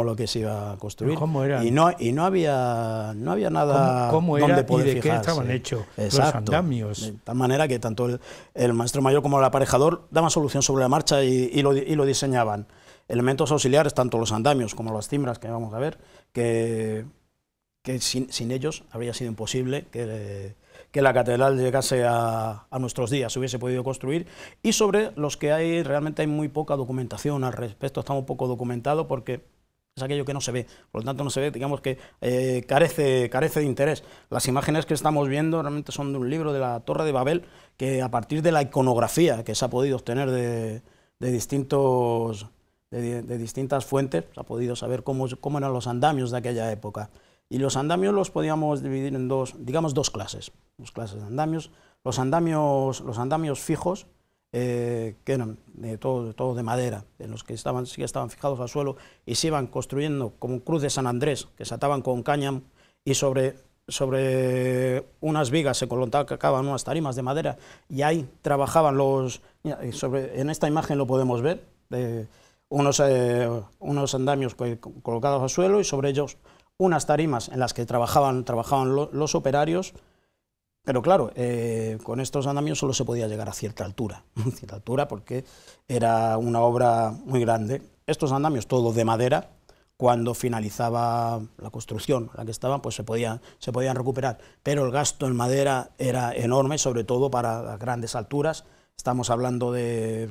S2: lo que se iba a construir.
S1: ¿Cómo eran?
S2: Y no había nada
S1: ¿Cómo
S2: donde poder
S1: y de
S2: fijarse.
S1: qué estaban hechos los andamios?
S2: De tal manera que tanto el maestro mayor como el aparejador daban solución sobre la marcha y lo diseñaban. Elementos auxiliares, tanto los andamios como las cimbras, que vamos a ver, que sin ellos habría sido imposible que la catedral llegase a nuestros días, se hubiese podido construir, y sobre los que realmente hay muy poca documentación al respecto. Está un poco documentado porque es aquello que no se ve, por lo tanto no se ve, digamos que carece de interés. Las imágenes que estamos viendo realmente son de un libro de la Torre de Babel, que a partir de la iconografía que se ha podido obtener de distintas fuentes, se ha podido saber cómo eran los andamios de aquella época. Y los andamios los podíamos dividir en dos clases de andamios. Los andamios fijos, que eran todo de madera, en los que sí estaban fijados al suelo y se iban construyendo como cruz de San Andrés, que se ataban con cáñamo, y sobre unas vigas se colocaban unas tarimas de madera, y ahí trabajaban en esta imagen lo podemos ver, unos andamios colocados al suelo y sobre ellos unas tarimas en las que trabajaban los operarios, pero claro, con estos andamios solo se podía llegar a cierta altura porque era una obra muy grande. Estos andamios, todos de madera, cuando finalizaba la construcción en la que estaban, pues se podían recuperar, pero el gasto en madera era enorme, sobre todo para las grandes alturas. Estamos hablando de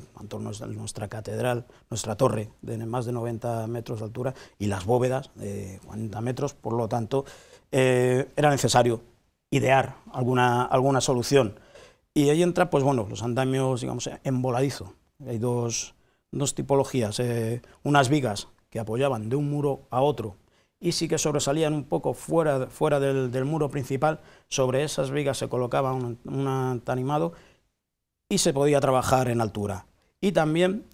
S2: nuestra catedral, nuestra torre, de más de 90 metros de altura, y las bóvedas de 40 metros, por lo tanto, era necesario idear alguna solución. Y ahí entra, pues bueno, los andamios, digamos, en voladizo. Hay dos tipologías, unas vigas que apoyaban de un muro a otro, y sí que sobresalían un poco fuera del muro principal. Sobre esas vigas se colocaba un antanimado, y se podía trabajar en altura. Y también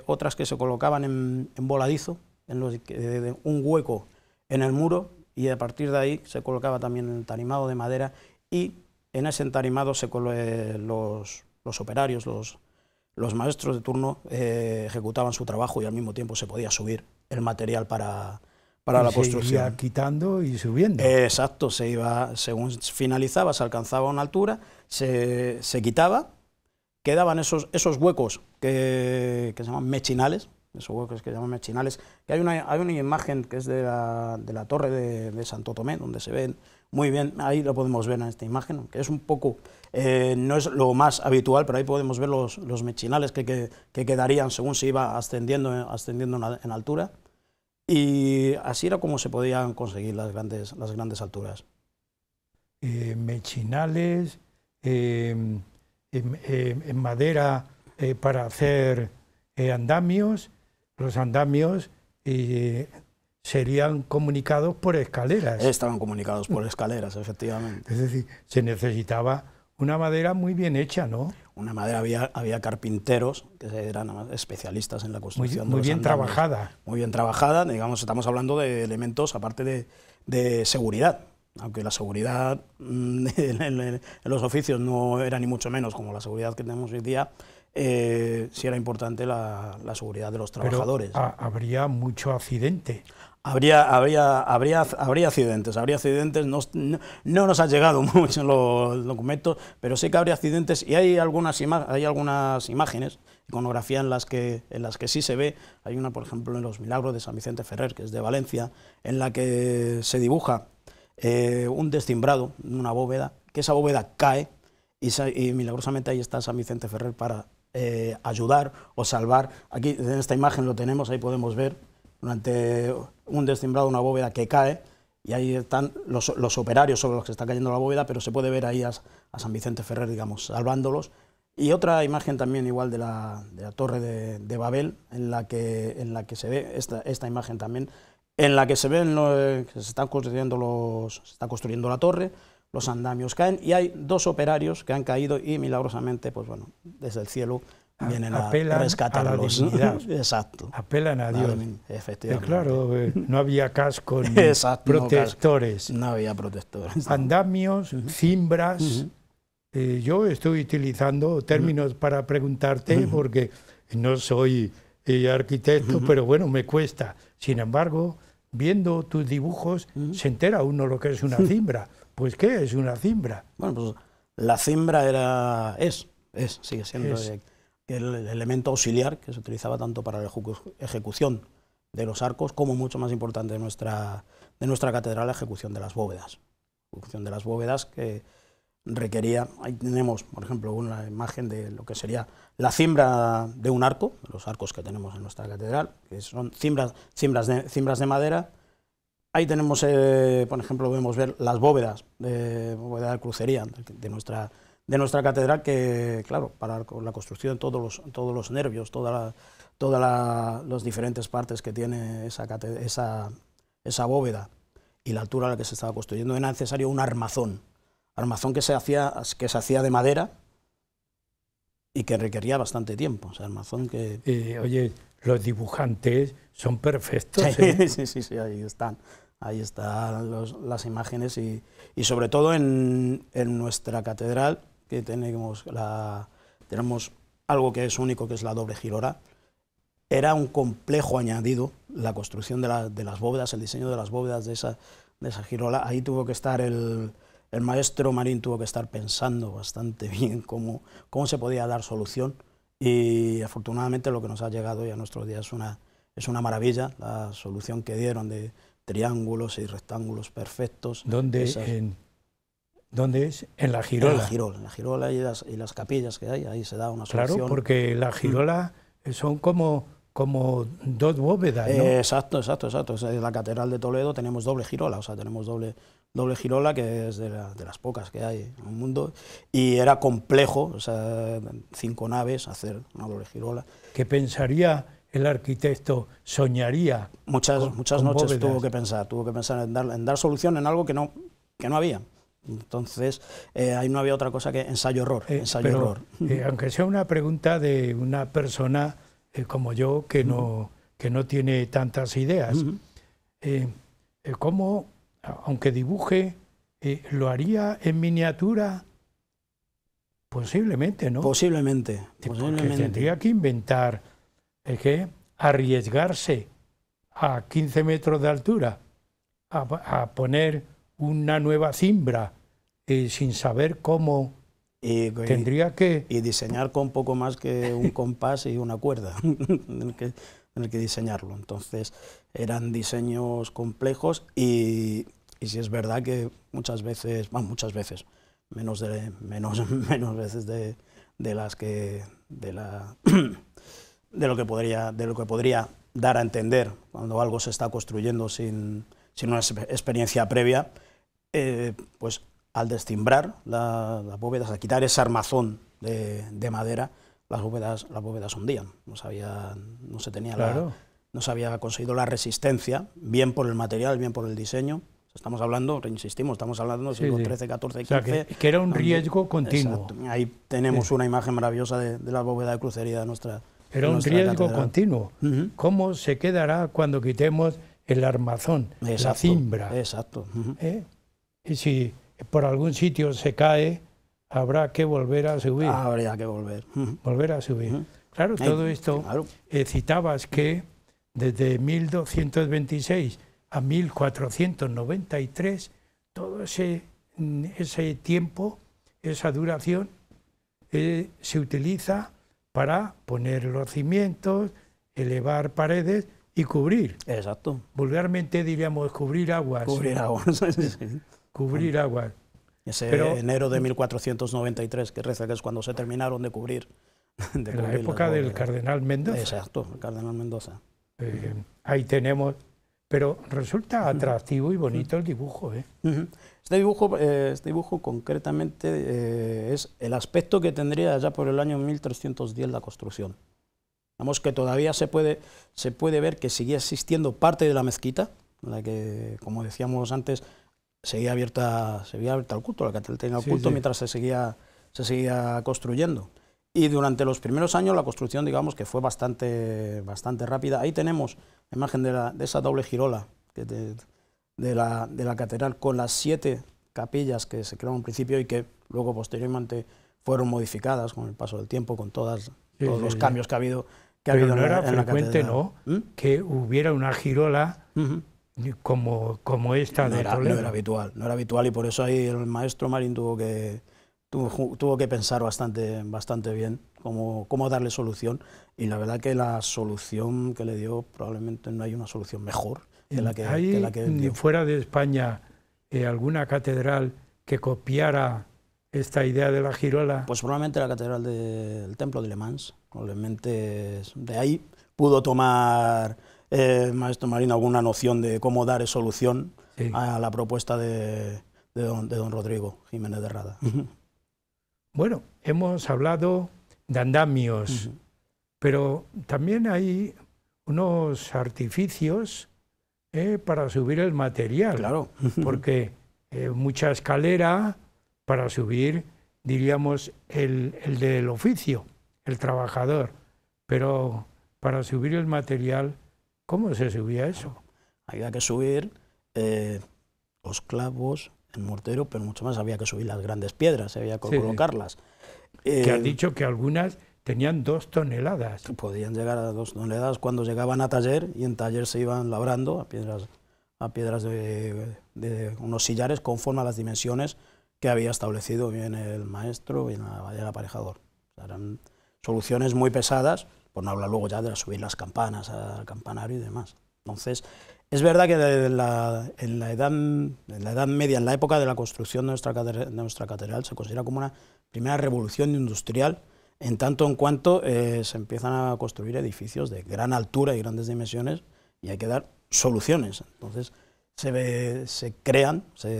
S2: otras que se colocaban en voladizo, un hueco en el muro, y a partir de ahí se colocaba también el entarimado de madera, y en ese entarimado los operarios, los maestros de turno ejecutaban su trabajo, y al mismo tiempo se podía subir el material para la construcción.
S1: Se iba quitando y subiendo.
S2: Exacto, según finalizaba, se alcanzaba una altura, se quitaba, quedaban esos huecos que se llaman mechinales, que hay una imagen que es de la torre de Santo Tomé, donde se ven muy bien, ahí lo podemos ver en esta imagen, que es un poco, no es lo más habitual, pero ahí podemos ver los mechinales que quedarían según se iba ascendiendo en altura, y así era como se podían conseguir las grandes alturas.
S1: Mechinales, en madera para hacer andamios. Los andamios serían comunicados por escaleras.
S2: Estaban comunicados por escaleras, efectivamente.
S1: Es decir, se necesitaba una madera muy bien hecha, ¿no?
S2: Una madera, había carpinteros que eran especialistas en la construcción de
S1: muy
S2: los
S1: bien
S2: andamios.
S1: trabajada.
S2: Muy bien trabajada, digamos, estamos hablando de elementos aparte de seguridad. Aunque la seguridad en los oficios no era ni mucho menos como la seguridad que tenemos hoy día, sí era importante la seguridad de los trabajadores.
S1: Pero habría mucho accidente.
S2: Habría accidentes, no nos han llegado mucho los documentos, pero sí que habría accidentes y hay algunas imágenes, iconografía en las que sí se ve. Hay una, por ejemplo, en los Milagros de San Vicente Ferrer, que es de Valencia, en la que se dibuja un descimbrado, una bóveda, que esa bóveda cae y milagrosamente ahí está San Vicente Ferrer para ayudar o salvar. Aquí en esta imagen lo tenemos, ahí podemos ver durante un descimbrado, una bóveda que cae, y ahí están los operarios sobre los que está cayendo la bóveda, pero se puede ver ahí a San Vicente Ferrer, digamos, salvándolos. Y otra imagen también igual de la torre de Babel, en la que se ve esta imagen también, en la que se ven que se está construyendo la torre, los andamios caen, y hay dos operarios que han caído y milagrosamente, pues bueno, desde el cielo vienen a rescatarlos.
S1: A la divinidad.
S2: Exacto.
S1: Apelan a Dios.
S2: Efectivamente.
S1: Claro, no había casco ni protectores.
S2: No había protectores.
S1: Andamios, cimbras. Yo estoy utilizando términos para preguntarte porque no soy arquitecto, pero bueno, me cuesta. Sin embargo, viendo tus dibujos, se entera uno lo que es una cimbra. Pues, ¿qué es una cimbra?
S2: Bueno, pues la cimbra sigue siendo el elemento auxiliar que se utilizaba tanto para la ejecución de los arcos como, mucho más importante de nuestra catedral, la ejecución de las bóvedas. Ejecución de las bóvedas que requería, ahí tenemos, por ejemplo, una imagen de lo que sería la cimbra de un arco, los arcos que tenemos en nuestra catedral, que son cimbras de madera. Ahí tenemos, por ejemplo, podemos ver las bóveda de crucería de nuestra catedral, que, claro, para la construcción, todos los nervios, todas las diferentes partes que tiene esa bóveda y la altura a la que se estaba construyendo, era necesario un armazón que se hacía de madera y que requería bastante tiempo. O sea, armazón que...
S1: oye, los dibujantes son perfectos, ¿eh?
S2: Sí, ahí están las imágenes y sobre todo en nuestra catedral, que tenemos algo que es único, que es la doble girola. Era un complejo añadido la construcción de las bóvedas, el diseño de las bóvedas de esa girola. Ahí tuvo que estar el maestro Marín, tuvo que estar pensando bastante bien cómo se podía dar solución, y afortunadamente lo que nos ha llegado ya a nuestros días es una maravilla, la solución que dieron de triángulos y rectángulos perfectos.
S1: ¿Dónde es? En la girola.
S2: En la girola y las capillas que hay, ahí se da una solución.
S1: Claro, porque la girola son como dos bóvedas, ¿no?
S2: Exacto. En la catedral de Toledo tenemos doble girola, o sea, tenemos doble girola, que es de las pocas que hay en el mundo, y era complejo, o sea, 5 naves, hacer una doble girola.
S1: ¿Qué pensaría el arquitecto? ¿Soñaría?
S2: Muchas noches
S1: bóvedas.
S2: tuvo que pensar en dar solución en algo que no había. Entonces, ahí no había otra cosa que ensayo-error.
S1: Aunque sea una pregunta de una persona como yo, que no tiene tantas ideas, ¿cómo, aunque dibuje, lo haría en miniatura? Posiblemente, ¿no?
S2: Posiblemente.
S1: Porque tendría que inventar, arriesgarse a 15 metros de altura a poner una nueva cimbra sin saber cómo. Tendría que...
S2: Y diseñar con poco más que un compás y una cuerda en el que diseñarlo. Entonces eran diseños complejos y sí es verdad que muchas veces, menos veces de lo que podría dar a entender cuando algo se está construyendo sin una experiencia previa, pues al descimbrar las bóvedas, a quitar ese armazón de madera, las bóvedas hundían. No se había conseguido la resistencia, bien por el material, bien por el diseño. Estamos hablando, reinsistimos, estamos hablando del siglo XIII, XIV, XV.
S1: O sea, que era un riesgo continuo.
S2: Exacto. Ahí tenemos una imagen maravillosa de la bóveda de crucería de nuestra
S1: Era un riesgo continuo. ¿Cómo se quedará cuando quitemos el armazón, la cimbra?
S2: Exacto.
S1: Y si por algún sitio se cae, habrá que volver a subir.
S2: Habría que volver.
S1: Volver a subir. Claro, todo esto, citabas que desde 1226 a 1493, todo ese tiempo, esa duración, se utiliza para poner los cimientos, elevar paredes y cubrir.
S2: Exacto.
S1: Vulgarmente diríamos cubrir aguas.
S2: Cubrir aguas.
S1: Sí. Cubrir aguas.
S2: Ese enero de 1493, que reza que es cuando se terminaron de cubrir.
S1: En la época del cardenal Mendoza.
S2: Exacto, el cardenal Mendoza.
S1: Ahí tenemos, pero resulta atractivo y bonito el dibujo.
S2: Este dibujo concretamente es el aspecto que tendría ya por el año 1310 la construcción. Vemos que todavía se puede ver que seguía existiendo parte de la mezquita, en la que, como decíamos antes, seguía abierta al culto, la catedral tenía el culto, mientras se seguía construyendo. Y durante los primeros años la construcción, digamos, que fue bastante rápida. Ahí tenemos la imagen de esa doble girola de la catedral, con las 7 capillas que se crearon al principio y que luego posteriormente fueron modificadas con el paso del tiempo, con todos los cambios que ha habido.
S1: Pero no era frecuente, ¿no?, que hubiera una girola como esta de Toledo.
S2: No era habitual, y por eso ahí el maestro Marín tuvo que pensar bastante bien cómo darle solución, y la verdad que la solución que le dio, probablemente no hay una solución mejor que la que dio.
S1: Fuera de España, alguna catedral que copiara esta idea de la girola.
S2: Pues probablemente la catedral del Templo de Le Mans. Probablemente de ahí pudo tomar el maestro Marín alguna noción de cómo dar solución a la propuesta de don Rodrigo Jiménez de Rada.
S1: Bueno, hemos hablado de andamios, pero también hay unos artificios para subir el material.
S2: Claro.
S1: Porque mucha escalera para subir, diríamos, el del oficio, el trabajador, pero para subir el material, ¿cómo se subía eso?
S2: Había que subir los clavos, el mortero, pero mucho más había que subir las grandes piedras, había que colocarlas.
S1: Que has dicho que algunas tenían 2 toneladas.
S2: Podían llegar a 2 toneladas cuando llegaban a taller, y en taller se iban labrando a piedras de unos sillares conforme a las dimensiones que había establecido bien el maestro, bien el aparejador. O sea, eran soluciones muy pesadas, por no hablar luego ya de subir las campanas al campanario y demás. Entonces, es verdad que en la Edad Media, en la época de la construcción de nuestra catedral, se considera como una primera revolución industrial, en tanto en cuanto se empiezan a construir edificios de gran altura y grandes dimensiones, y hay que dar soluciones. Entonces, se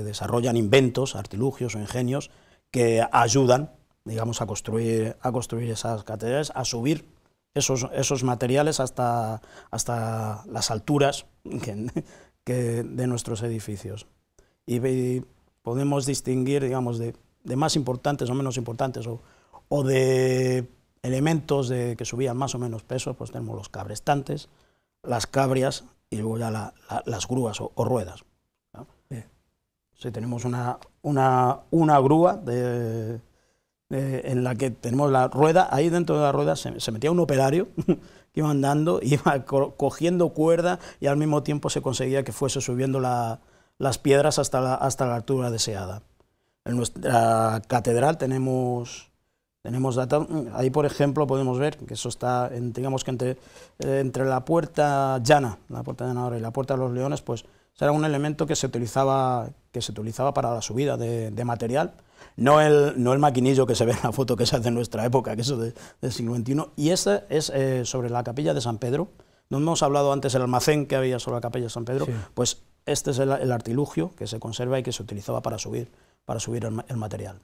S2: desarrollan inventos, artilugios o ingenios que ayudan, digamos, a construir esas catedrales, a subir esos materiales hasta las alturas de nuestros edificios. Y podemos distinguir, digamos, de más importantes o menos importantes, o de elementos que subían más o menos peso. Pues tenemos los cabrestantes, las cabrias y luego ya las grúas o ruedas, ¿no? Sí, tenemos una grúa en la que tenemos la rueda. Ahí dentro de la rueda se metía un operario que iba andando, iba cogiendo cuerda, y al mismo tiempo se conseguía que fuese subiendo las piedras hasta la altura deseada. En nuestra catedral tenemos data. Ahí, por ejemplo, podemos ver que eso está, digamos que entre la puerta llana ahora y la puerta de los Leones, pues era un elemento que se utilizaba para la subida de material. No el maquinillo que se ve en la foto que se hace en nuestra época, que eso del siglo XXI, y ese es sobre la capilla de San Pedro. No hemos hablado antes el almacén que había sobre la capilla de San Pedro, pues este es el artilugio que se conserva y que se utilizaba para subir el material.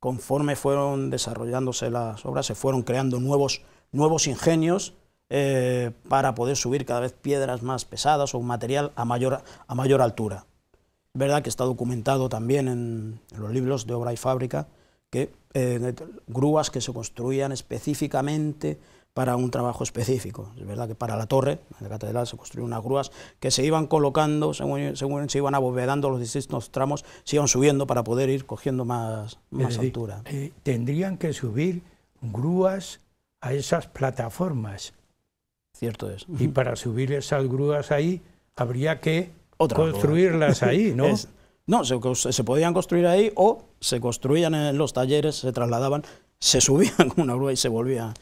S2: Conforme fueron desarrollándose las obras, se fueron creando nuevos ingenios para poder subir cada vez piedras más pesadas o un material a mayor altura. Es verdad que está documentado también en los libros de obra y fábrica que grúas que se construían específicamente para un trabajo específico. Es verdad que para la torre, en la catedral, se construyeron unas grúas que se iban colocando, según se iban abovedando los distintos tramos, se iban subiendo para poder ir cogiendo más altura.
S1: Tendrían que subir grúas a esas plataformas.
S2: Cierto es.
S1: Y para subir esas grúas ahí habría que construirlas ahí, ¿no?
S2: No, se podían construir ahí o se construían en los talleres, se trasladaban, se subían con una grúa y se volvían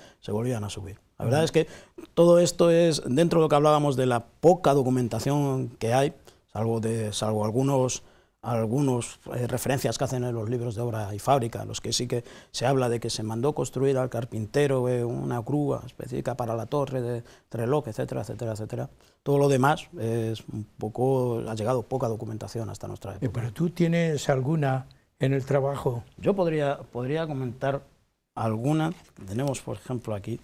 S2: a subir. La verdad es que todo esto es, dentro de lo que hablábamos de la poca documentación que hay, salvo algunos referencias que hacen en los libros de obra y fábrica, los que sí que se habla de que se mandó construir al carpintero una grúa específica para la torre de reloj, etcétera, etcétera, etcétera. Todo lo demás es ha llegado poca documentación hasta nuestra época.
S1: ¿Pero tú tienes alguna en el trabajo?
S2: Yo podría comentar alguna. Tenemos, por ejemplo, aquí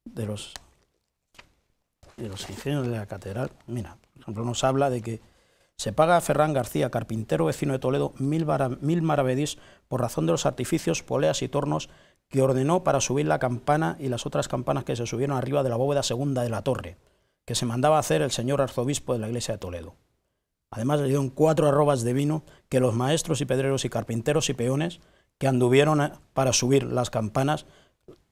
S2: de los ingenieros de la catedral. Mira, por ejemplo, nos habla de que se paga a Ferran García, carpintero vecino de Toledo, 1000 maravedís por razón de los artificios, poleas y tornos que ordenó para subir la campana y las otras campanas que se subieron arriba de la bóveda segunda de la torre, que se mandaba hacer el señor arzobispo de la iglesia de Toledo. Además le dieron 4 arrobas de vino que los maestros y pedreros y carpinteros y peones que anduvieron para subir las campanas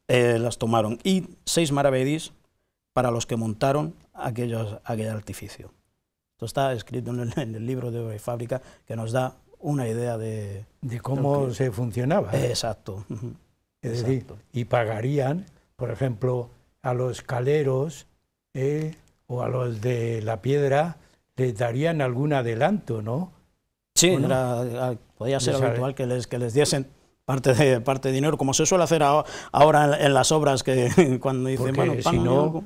S2: las tomaron, y 6 maravedís para los que montaron aquel artificio. Esto está escrito en el libro de obra y fábrica, que nos da una idea de
S1: cómo se funcionaba.
S2: Exacto.
S1: Es decir, y pagarían, por ejemplo, a los caleros o a los de la piedra, les darían algún adelanto, ¿no?
S2: Sí, podía ser habitual que les diesen parte de dinero, como se suele hacer ahora en las obras, que cuando dicen,
S1: porque
S2: bueno,
S1: si no,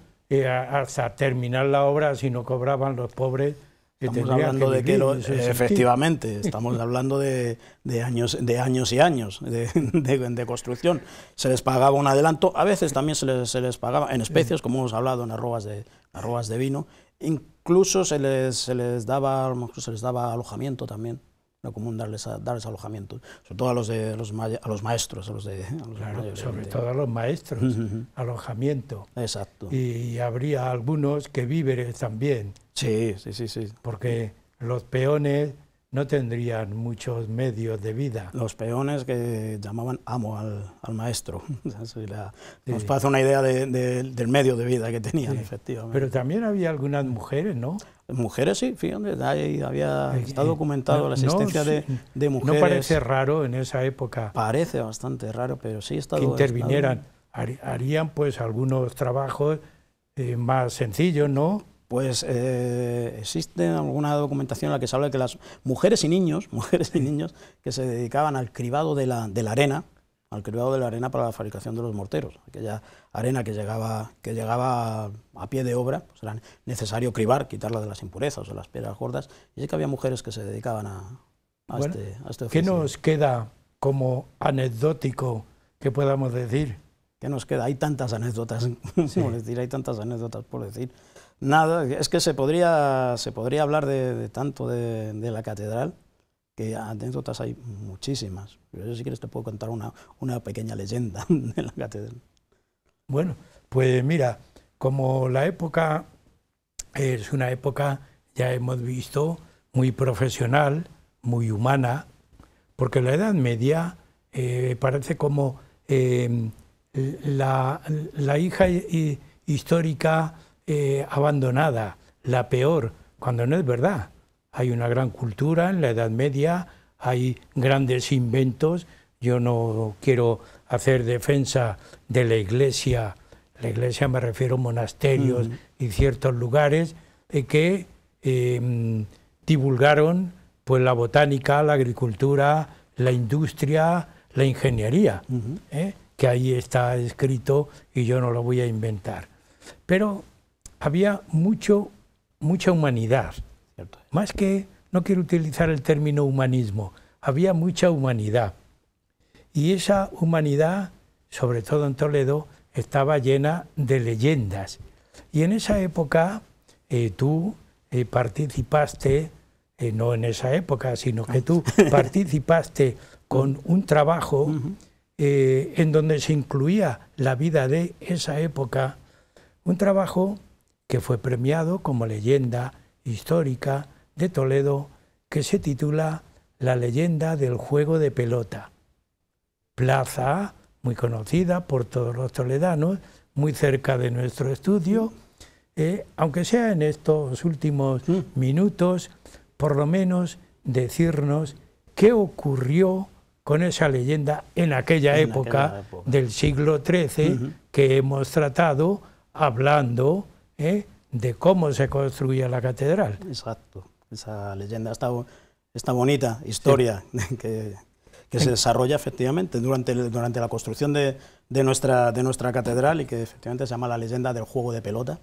S1: hasta terminar la obra, si no cobraban los pobres,
S2: estamos hablando de que efectivamente, estamos hablando de años y años de construcción. Se les pagaba un adelanto, a veces también se les pagaba en especies, como hemos hablado, en arrobas de vino, incluso se les daba alojamiento también. Era común darles alojamiento, sobre todo a los maestros,
S1: sobre todo a los maestros, alojamiento.
S2: Exacto.
S1: Y habría algunos que víveres también.
S2: Sí.
S1: Porque los peones no tendrían muchos medios de vida.
S2: Los peones que llamaban amo al maestro. Nos pasa una idea del medio de vida que tenían, efectivamente.
S1: Pero también había algunas mujeres, ¿no?
S2: Mujeres, sí, fíjate, está documentado la existencia de mujeres.
S1: ¿No parece raro en esa época?
S2: Parece bastante raro, pero sí está...
S1: Que intervinieran. Harían pues algunos trabajos más sencillos, ¿no?
S2: Pues existe alguna documentación en la que se habla de que las mujeres y niños que se dedicaban al cribado de la arena, para la fabricación de los morteros, aquella arena que llegaba a pie de obra, pues era necesario cribar, quitarla de las impurezas o las piedras gordas, y sí que había mujeres que se dedicaban a este oficio.
S1: ¿Qué nos queda como anecdótico que podamos decir?
S2: ¿Qué nos queda? Hay tantas anécdotas, hay tantas anécdotas por decir. Nada, es que se podría hablar de tanto de la catedral, que anécdotas hay muchísimas. Yo, si quieres, te puedo contar una pequeña leyenda de la catedral.
S1: Bueno, pues mira, como la época es una época, ya hemos visto, muy profesional, muy humana, porque la Edad Media parece como la hija histórica abandonada, la peor, cuando no es verdad. Hay una gran cultura en la Edad Media, hay grandes inventos. Yo no quiero hacer defensa de la Iglesia me refiero a monasterios y ciertos lugares que divulgaron pues la botánica, la agricultura, la industria, la ingeniería, que ahí está escrito y yo no lo voy a inventar. Pero había mucha humanidad.
S2: Cierto.
S1: Más que, no quiero utilizar el término humanismo, había mucha humanidad. Y esa humanidad, sobre todo en Toledo, estaba llena de leyendas. Y en esa época tú participaste, no en esa época, sino que tú participaste con un trabajo en donde se incluía la vida de esa época, un trabajo que fue premiado como leyenda histórica de Toledo, que se titula La leyenda del juego de pelota. Plaza muy conocida por todos los toledanos, muy cerca de nuestro estudio, aunque sea en estos últimos minutos, por lo menos decirnos qué ocurrió con esa leyenda en aquella época del siglo XIII que hemos tratado hablando de cómo se construía la catedral.
S2: Exacto, esa leyenda, esta bonita historia que se desarrolla efectivamente durante la construcción de nuestra catedral y que efectivamente se llama la leyenda del juego de pelota,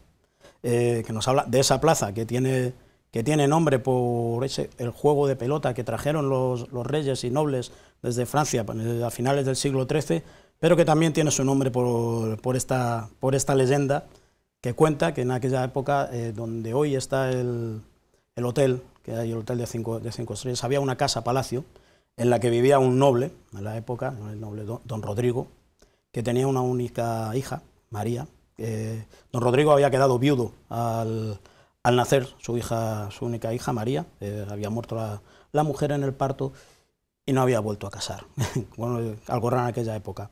S2: que nos habla de esa plaza que tiene nombre por el juego de pelota que trajeron los reyes y nobles desde Francia a finales del siglo XIII, pero que también tiene su nombre por esta leyenda que cuenta que en aquella época, donde hoy está el hotel, que hay el hotel de cinco estrellas, había una casa palacio en la que vivía un noble, en la época, el noble don Rodrigo, que tenía una única hija, María. Don Rodrigo había quedado viudo al nacer su única hija, María. Había muerto la mujer en el parto y no había vuelto a casar. Bueno, algo raro en aquella época.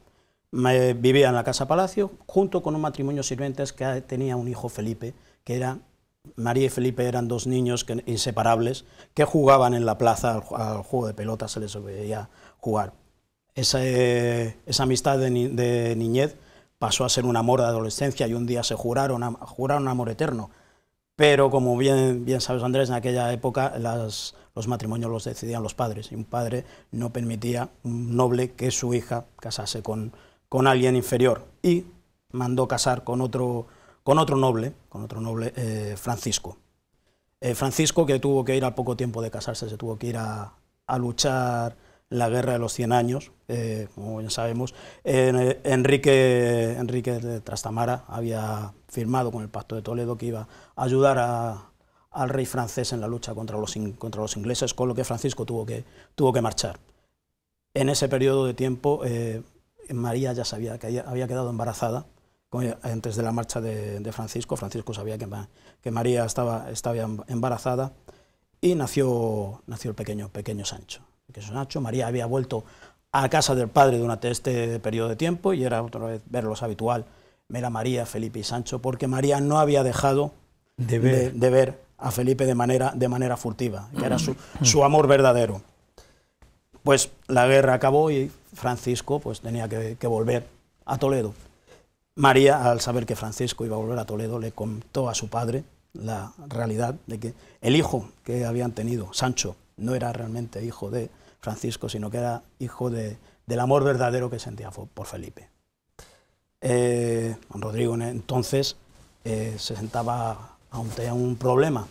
S2: Vivía en la casa palacio junto con un matrimonio sirvientes que tenía un hijo, Felipe, que era... María y Felipe eran dos niños inseparables que jugaban en la plaza al juego de pelota, se les veía jugar. Esa amistad de niñez pasó a ser un amor de adolescencia y un día se juraron amor eterno. Pero como bien sabes, Andrés, en aquella época los matrimonios los decidían los padres y un padre no permitía, un noble, que su hija casase con alguien inferior y mandó casar con otro noble, Francisco. Francisco, que tuvo que ir al poco tiempo de casarse, se tuvo que ir a luchar la guerra de los 100 años, como bien sabemos. Enrique de Trastamara había firmado con el Pacto de Toledo que iba a ayudar al rey francés en la lucha contra los ingleses, con lo que Francisco tuvo que marchar. En ese periodo de tiempo, María ya sabía que había quedado embarazada. Antes de la marcha de Francisco, Francisco sabía que María estaba embarazada y nació el pequeño Sancho. María había vuelto a casa del padre durante este periodo de tiempo y era otra vez verlos habitual, ver a María, Felipe y Sancho, porque María no había dejado de ver a Felipe de manera furtiva, que era su amor verdadero. Pues la guerra acabó y Francisco pues tenía que volver a Toledo. María, al saber que Francisco iba a volver a Toledo, le contó a su padre la realidad de que el hijo que habían tenido, Sancho, no era realmente hijo de Francisco, sino que era hijo del amor verdadero que sentía por Felipe. Don Rodrigo entonces se sentaba ante un problema.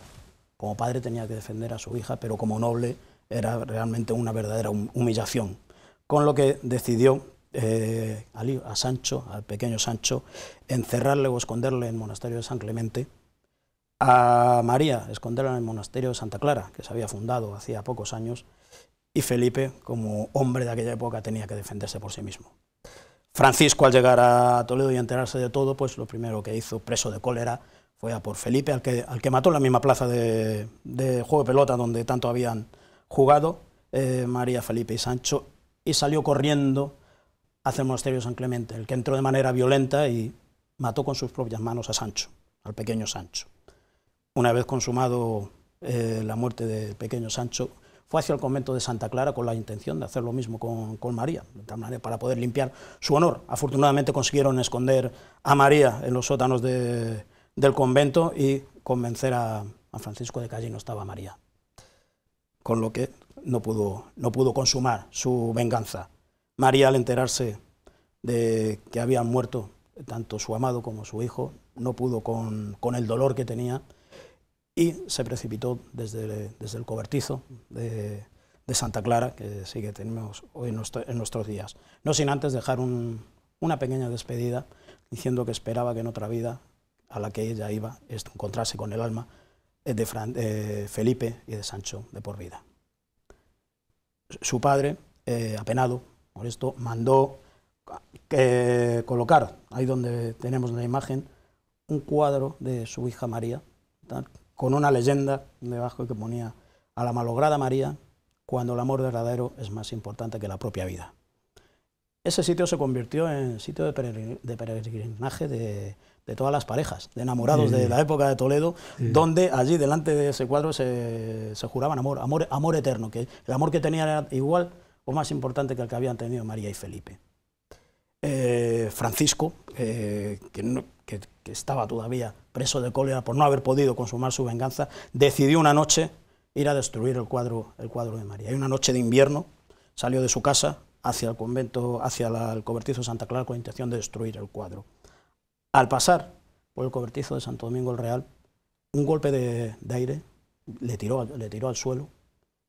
S2: Como padre tenía que defender a su hija, pero como noble era realmente una verdadera humillación, con lo que decidió a Sancho, al pequeño Sancho, encerrarle o esconderle en el monasterio de San Clemente, a María esconderla en el monasterio de Santa Clara, que se había fundado hacía pocos años, y Felipe, como hombre de aquella época, tenía que defenderse por sí mismo. Francisco, al llegar a Toledo y enterarse de todo, pues lo primero que hizo, preso de cólera, fue a por Felipe, al que mató en la misma plaza de juego de pelota donde tanto habían jugado, María, Felipe y Sancho, y salió corriendo hacia el monasterio de San Clemente, el que entró de manera violenta y mató con sus propias manos a Sancho, al pequeño Sancho. Una vez consumado la muerte del pequeño Sancho, fue hacia el convento de Santa Clara con la intención de hacer lo mismo con María, de tal manera para poder limpiar su honor. Afortunadamente consiguieron esconder a María en los sótanos del convento y convencer a Francisco de que allí no estaba María, con lo que no pudo consumar su venganza. María, al enterarse de que habían muerto tanto su amado como su hijo, no pudo con el dolor que tenía y se precipitó desde el cobertizo de Santa Clara, que sí que tenemos hoy en nuestros días. No sin antes dejar una pequeña despedida, diciendo que esperaba que en otra vida a la que ella iba encontrarse con el alma de Felipe y de Sancho de por vida. Su padre, apenado por esto, mandó colocar, ahí donde tenemos la imagen, un cuadro de su hija María, ¿tal?, con una leyenda debajo que ponía: a la malograda María, cuando el amor verdadero es más importante que la propia vida. ese sitio se convirtió en sitio de peregrinaje de todas las parejas, de enamorados de la época de Toledo, donde allí delante de ese cuadro se juraban amor eterno, que el amor que tenían era igual o más importante que el que habían tenido María y Felipe. Francisco, que estaba todavía preso de cólera por no haber podido consumar su venganza, decidió una noche ir a destruir el cuadro de María. Y una noche de invierno salió de su casa hacia el convento, hacia el cobertizo de Santa Clara con la intención de destruir el cuadro. Al pasar por el cobertizo de Santo Domingo el Real, un golpe de aire le tiró al suelo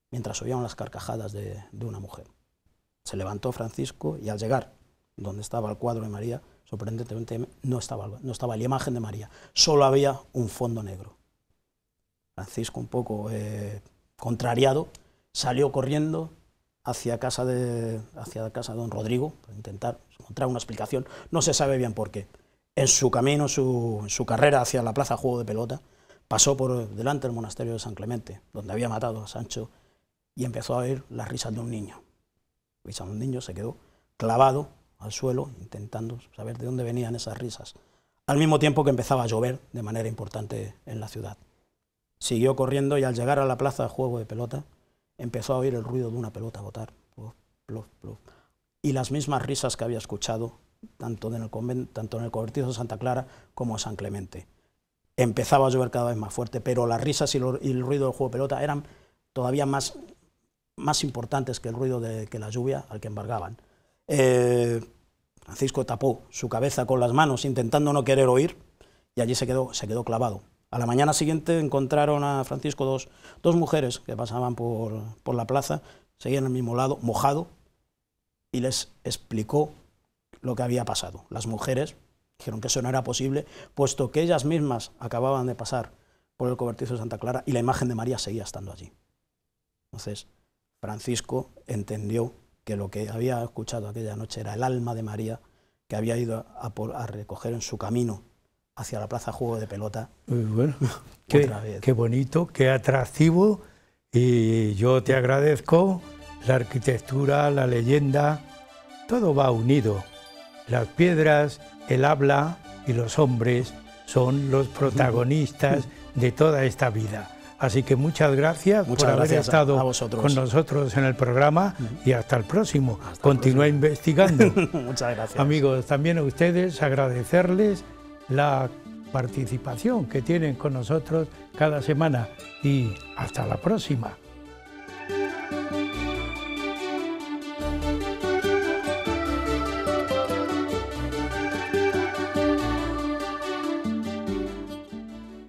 S2: mientras oían las carcajadas de una mujer. Se levantó Francisco y al llegar donde estaba el cuadro de María, sorprendentemente no estaba la imagen de María, solo había un fondo negro. Francisco, un poco contrariado, salió corriendo hacia casa de don Rodrigo para intentar encontrar una explicación. No se sabe bien por qué. En su camino, en su carrera hacia la plaza Juego de Pelota, pasó por delante del monasterio de San Clemente, donde había matado a Sancho, y empezó a oír las risas de un niño. Un niño se quedó clavado al suelo, intentando saber de dónde venían esas risas, al mismo tiempo que empezaba a llover de manera importante en la ciudad. Siguió corriendo y al llegar a la plaza de Juego de Pelota, empezó a oír el ruido de una pelota botar, plof, plof, plof, y las mismas risas que había escuchado tanto en el cobertizo de Santa Clara como en San Clemente. Empezaba a llover cada vez más fuerte, pero las risas y el ruido del juego de pelota eran todavía más importantes que el ruido que la lluvia al que embargaban. Francisco tapó su cabeza con las manos intentando no querer oír y allí se quedó clavado. A la mañana siguiente encontraron a Francisco dos mujeres que pasaban por la plaza, seguían al mismo lado, mojado, y les explicó lo que había pasado. Las mujeres dijeron que eso no era posible, puesto que ellas mismas acababan de pasar por el cobertizo de Santa Clara y la imagen de María seguía estando allí. Entonces, Francisco entendió que lo que había escuchado aquella noche era el alma de María, que había ido a recoger en su camino hacia la plaza Juego de Pelota.
S1: Muy bueno, qué bonito, qué atractivo, y yo te agradezco la arquitectura, la leyenda, todo va unido. Las piedras, el habla y los hombres son los protagonistas de toda esta vida. Así que muchas gracias por haber estado con nosotros en el programa y hasta el próximo. Continúa investigando.
S2: Muchas gracias.
S1: Amigos, también a ustedes agradecerles la participación que tienen con nosotros cada semana y hasta la próxima.